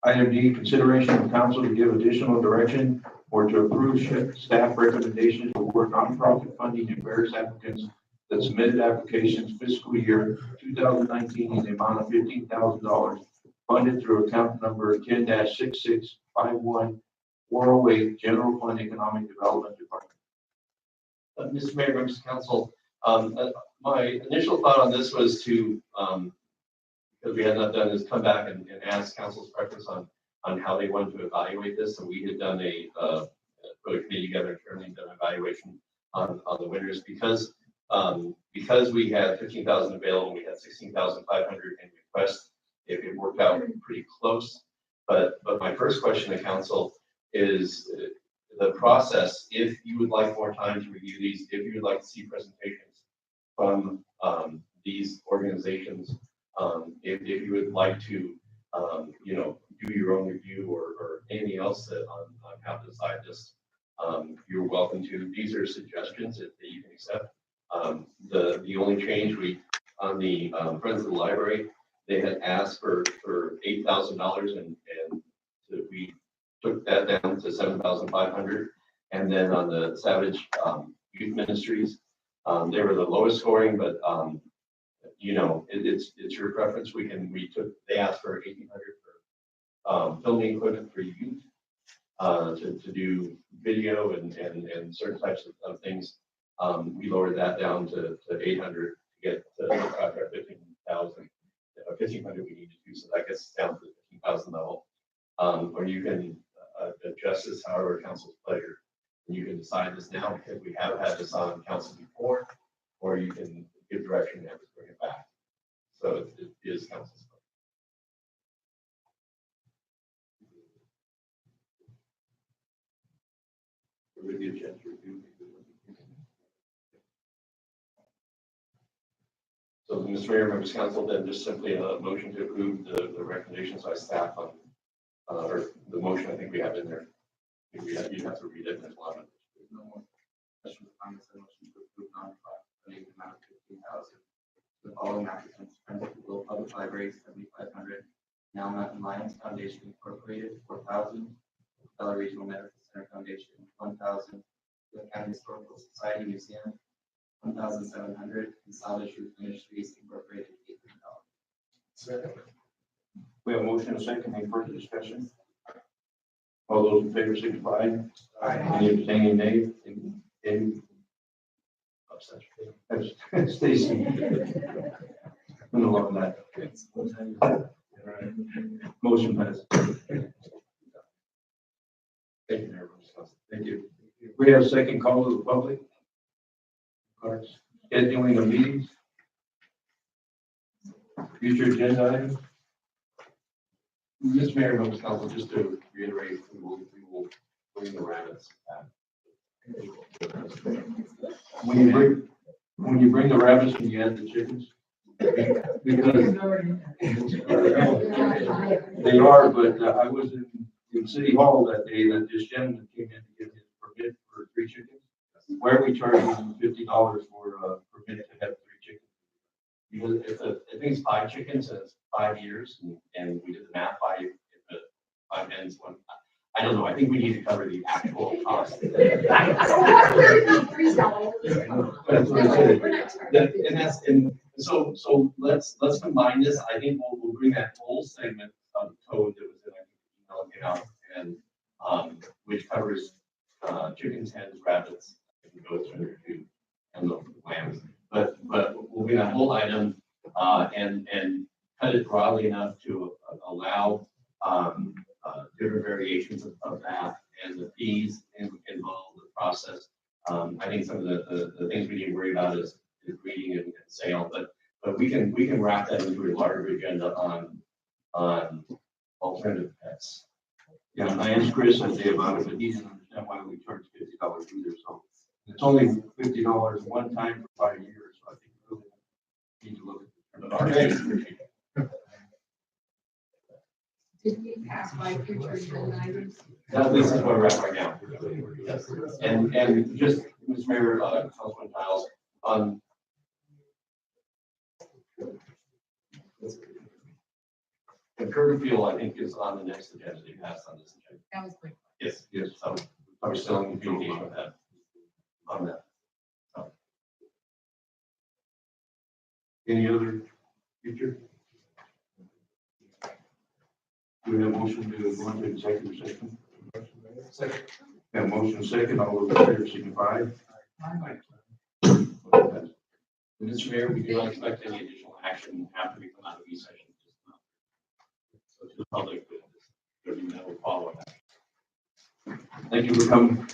Item D, consideration of council to give additional direction or to approve staff recommendations to award nonprofit funding to various applicants that submitted applications fiscal year 2019 in the amount of $15,000 funded through account number 10-6651 408 General Fund Economic Development Department.
Mr. Mayor, members of council, my initial thought on this was to, because we had not done, is come back and ask council's preference on how they wanted to evaluate this. So we had done put a committee together internally and done an evaluation on the winners because we had 15,000 available and we had 16,500 in request. It worked out pretty close. But my first question to council is the process. If you would like more time to review these, if you would like to see presentations from these organizations, if you would like to, you know, do your own review or anything else on how to decide this, you're welcome to. These are suggestions that you can accept. The only change on the Friends of the Library, they had asked for $8,000 and we took that down to 7,500. And then on the Savage Youth Ministries, they were the lowest scoring, but you know, it's your preference. They asked for 1,800 for filming equipment for youth to do video and certain types of things. We lowered that down to 800 to get to our 15,000. 1,500 we need to do, so that gets down to the 15,000 level. Or you can adjust this however council's pleasure. And you can decide this now because we have had this on council before, or you can give direction and have to bring it back. So it is council's pleasure. With the agenda review. So Mr. Mayor, members of council, then just simply a motion to approve the recommendations by staff on, or the motion I think we have in there. I think you have to read it as well.
There's no more questions or comments. I motion to approve non-funding amount of 15,000. The following applicants, Pensacola Public Library, 7,500. Now Mountain Lions Foundation Incorporated, 4,000. Bella Regional Medical Center Foundation, 1,000. The County Historical Society Museum, 1,700. And Salvage Roof Ministries Incorporated, $800.
We have a motion and a second. Any further discussion? All those in favor signify. Any abstaining, nay? Any abstention? Stacy. I love that. Motion passes.
Thank you, Mayor.
Thank you. We have a second call to the public. Cards. Scheduling of meetings. Future agenda items.
Mr. Mayor, members of council, just to reiterate, we will bring the rabbits back.
When you bring the rabbits and you add the chickens, because they are, but I was in City Hall that day that this gentleman came in to get his permit for 3 chickens. Why are we charging him $50 for a permit to have 3 chickens?
Because I think it's 5 chickens and it's 5 years, and we did the math by if the 5 hens, one. I don't know, I think we need to cover the actual cost. That's what I said. And so let's combine this. I think we'll bring that whole segment of code that was in, I think, out, and which covers chickens, hens, rabbits, and goats, and the lambs. But we'll bring that whole item and cut it broadly enough to allow different variations of that and the fees involved, the process. I think some of the things we need to worry about is breeding and sale, but we can wrap that into a larger agenda on alternative pets.
Yeah, I asked Chris that day about it, but he didn't understand why we charge $50 either. So it's only $50 one time for 5 years. So I think we really need to look at it.
Did we pass by future agenda items?
That leads us where we're at right now. Yes. And just, Mr. Mayor, Councilman Tiles, the curb appeal, I think, is on the next agenda. They passed on this agenda.
That was my.
Yes, so we're still in communication with that, on that. So.
Any other future? Do we have a motion to go into executive session?
Second.
Have a motion second, all those in favor signify.
Mr. Mayor, we do not expect any additional action after we come out of these sessions. So to the public, there'll be no follow-up.
Thank you for coming.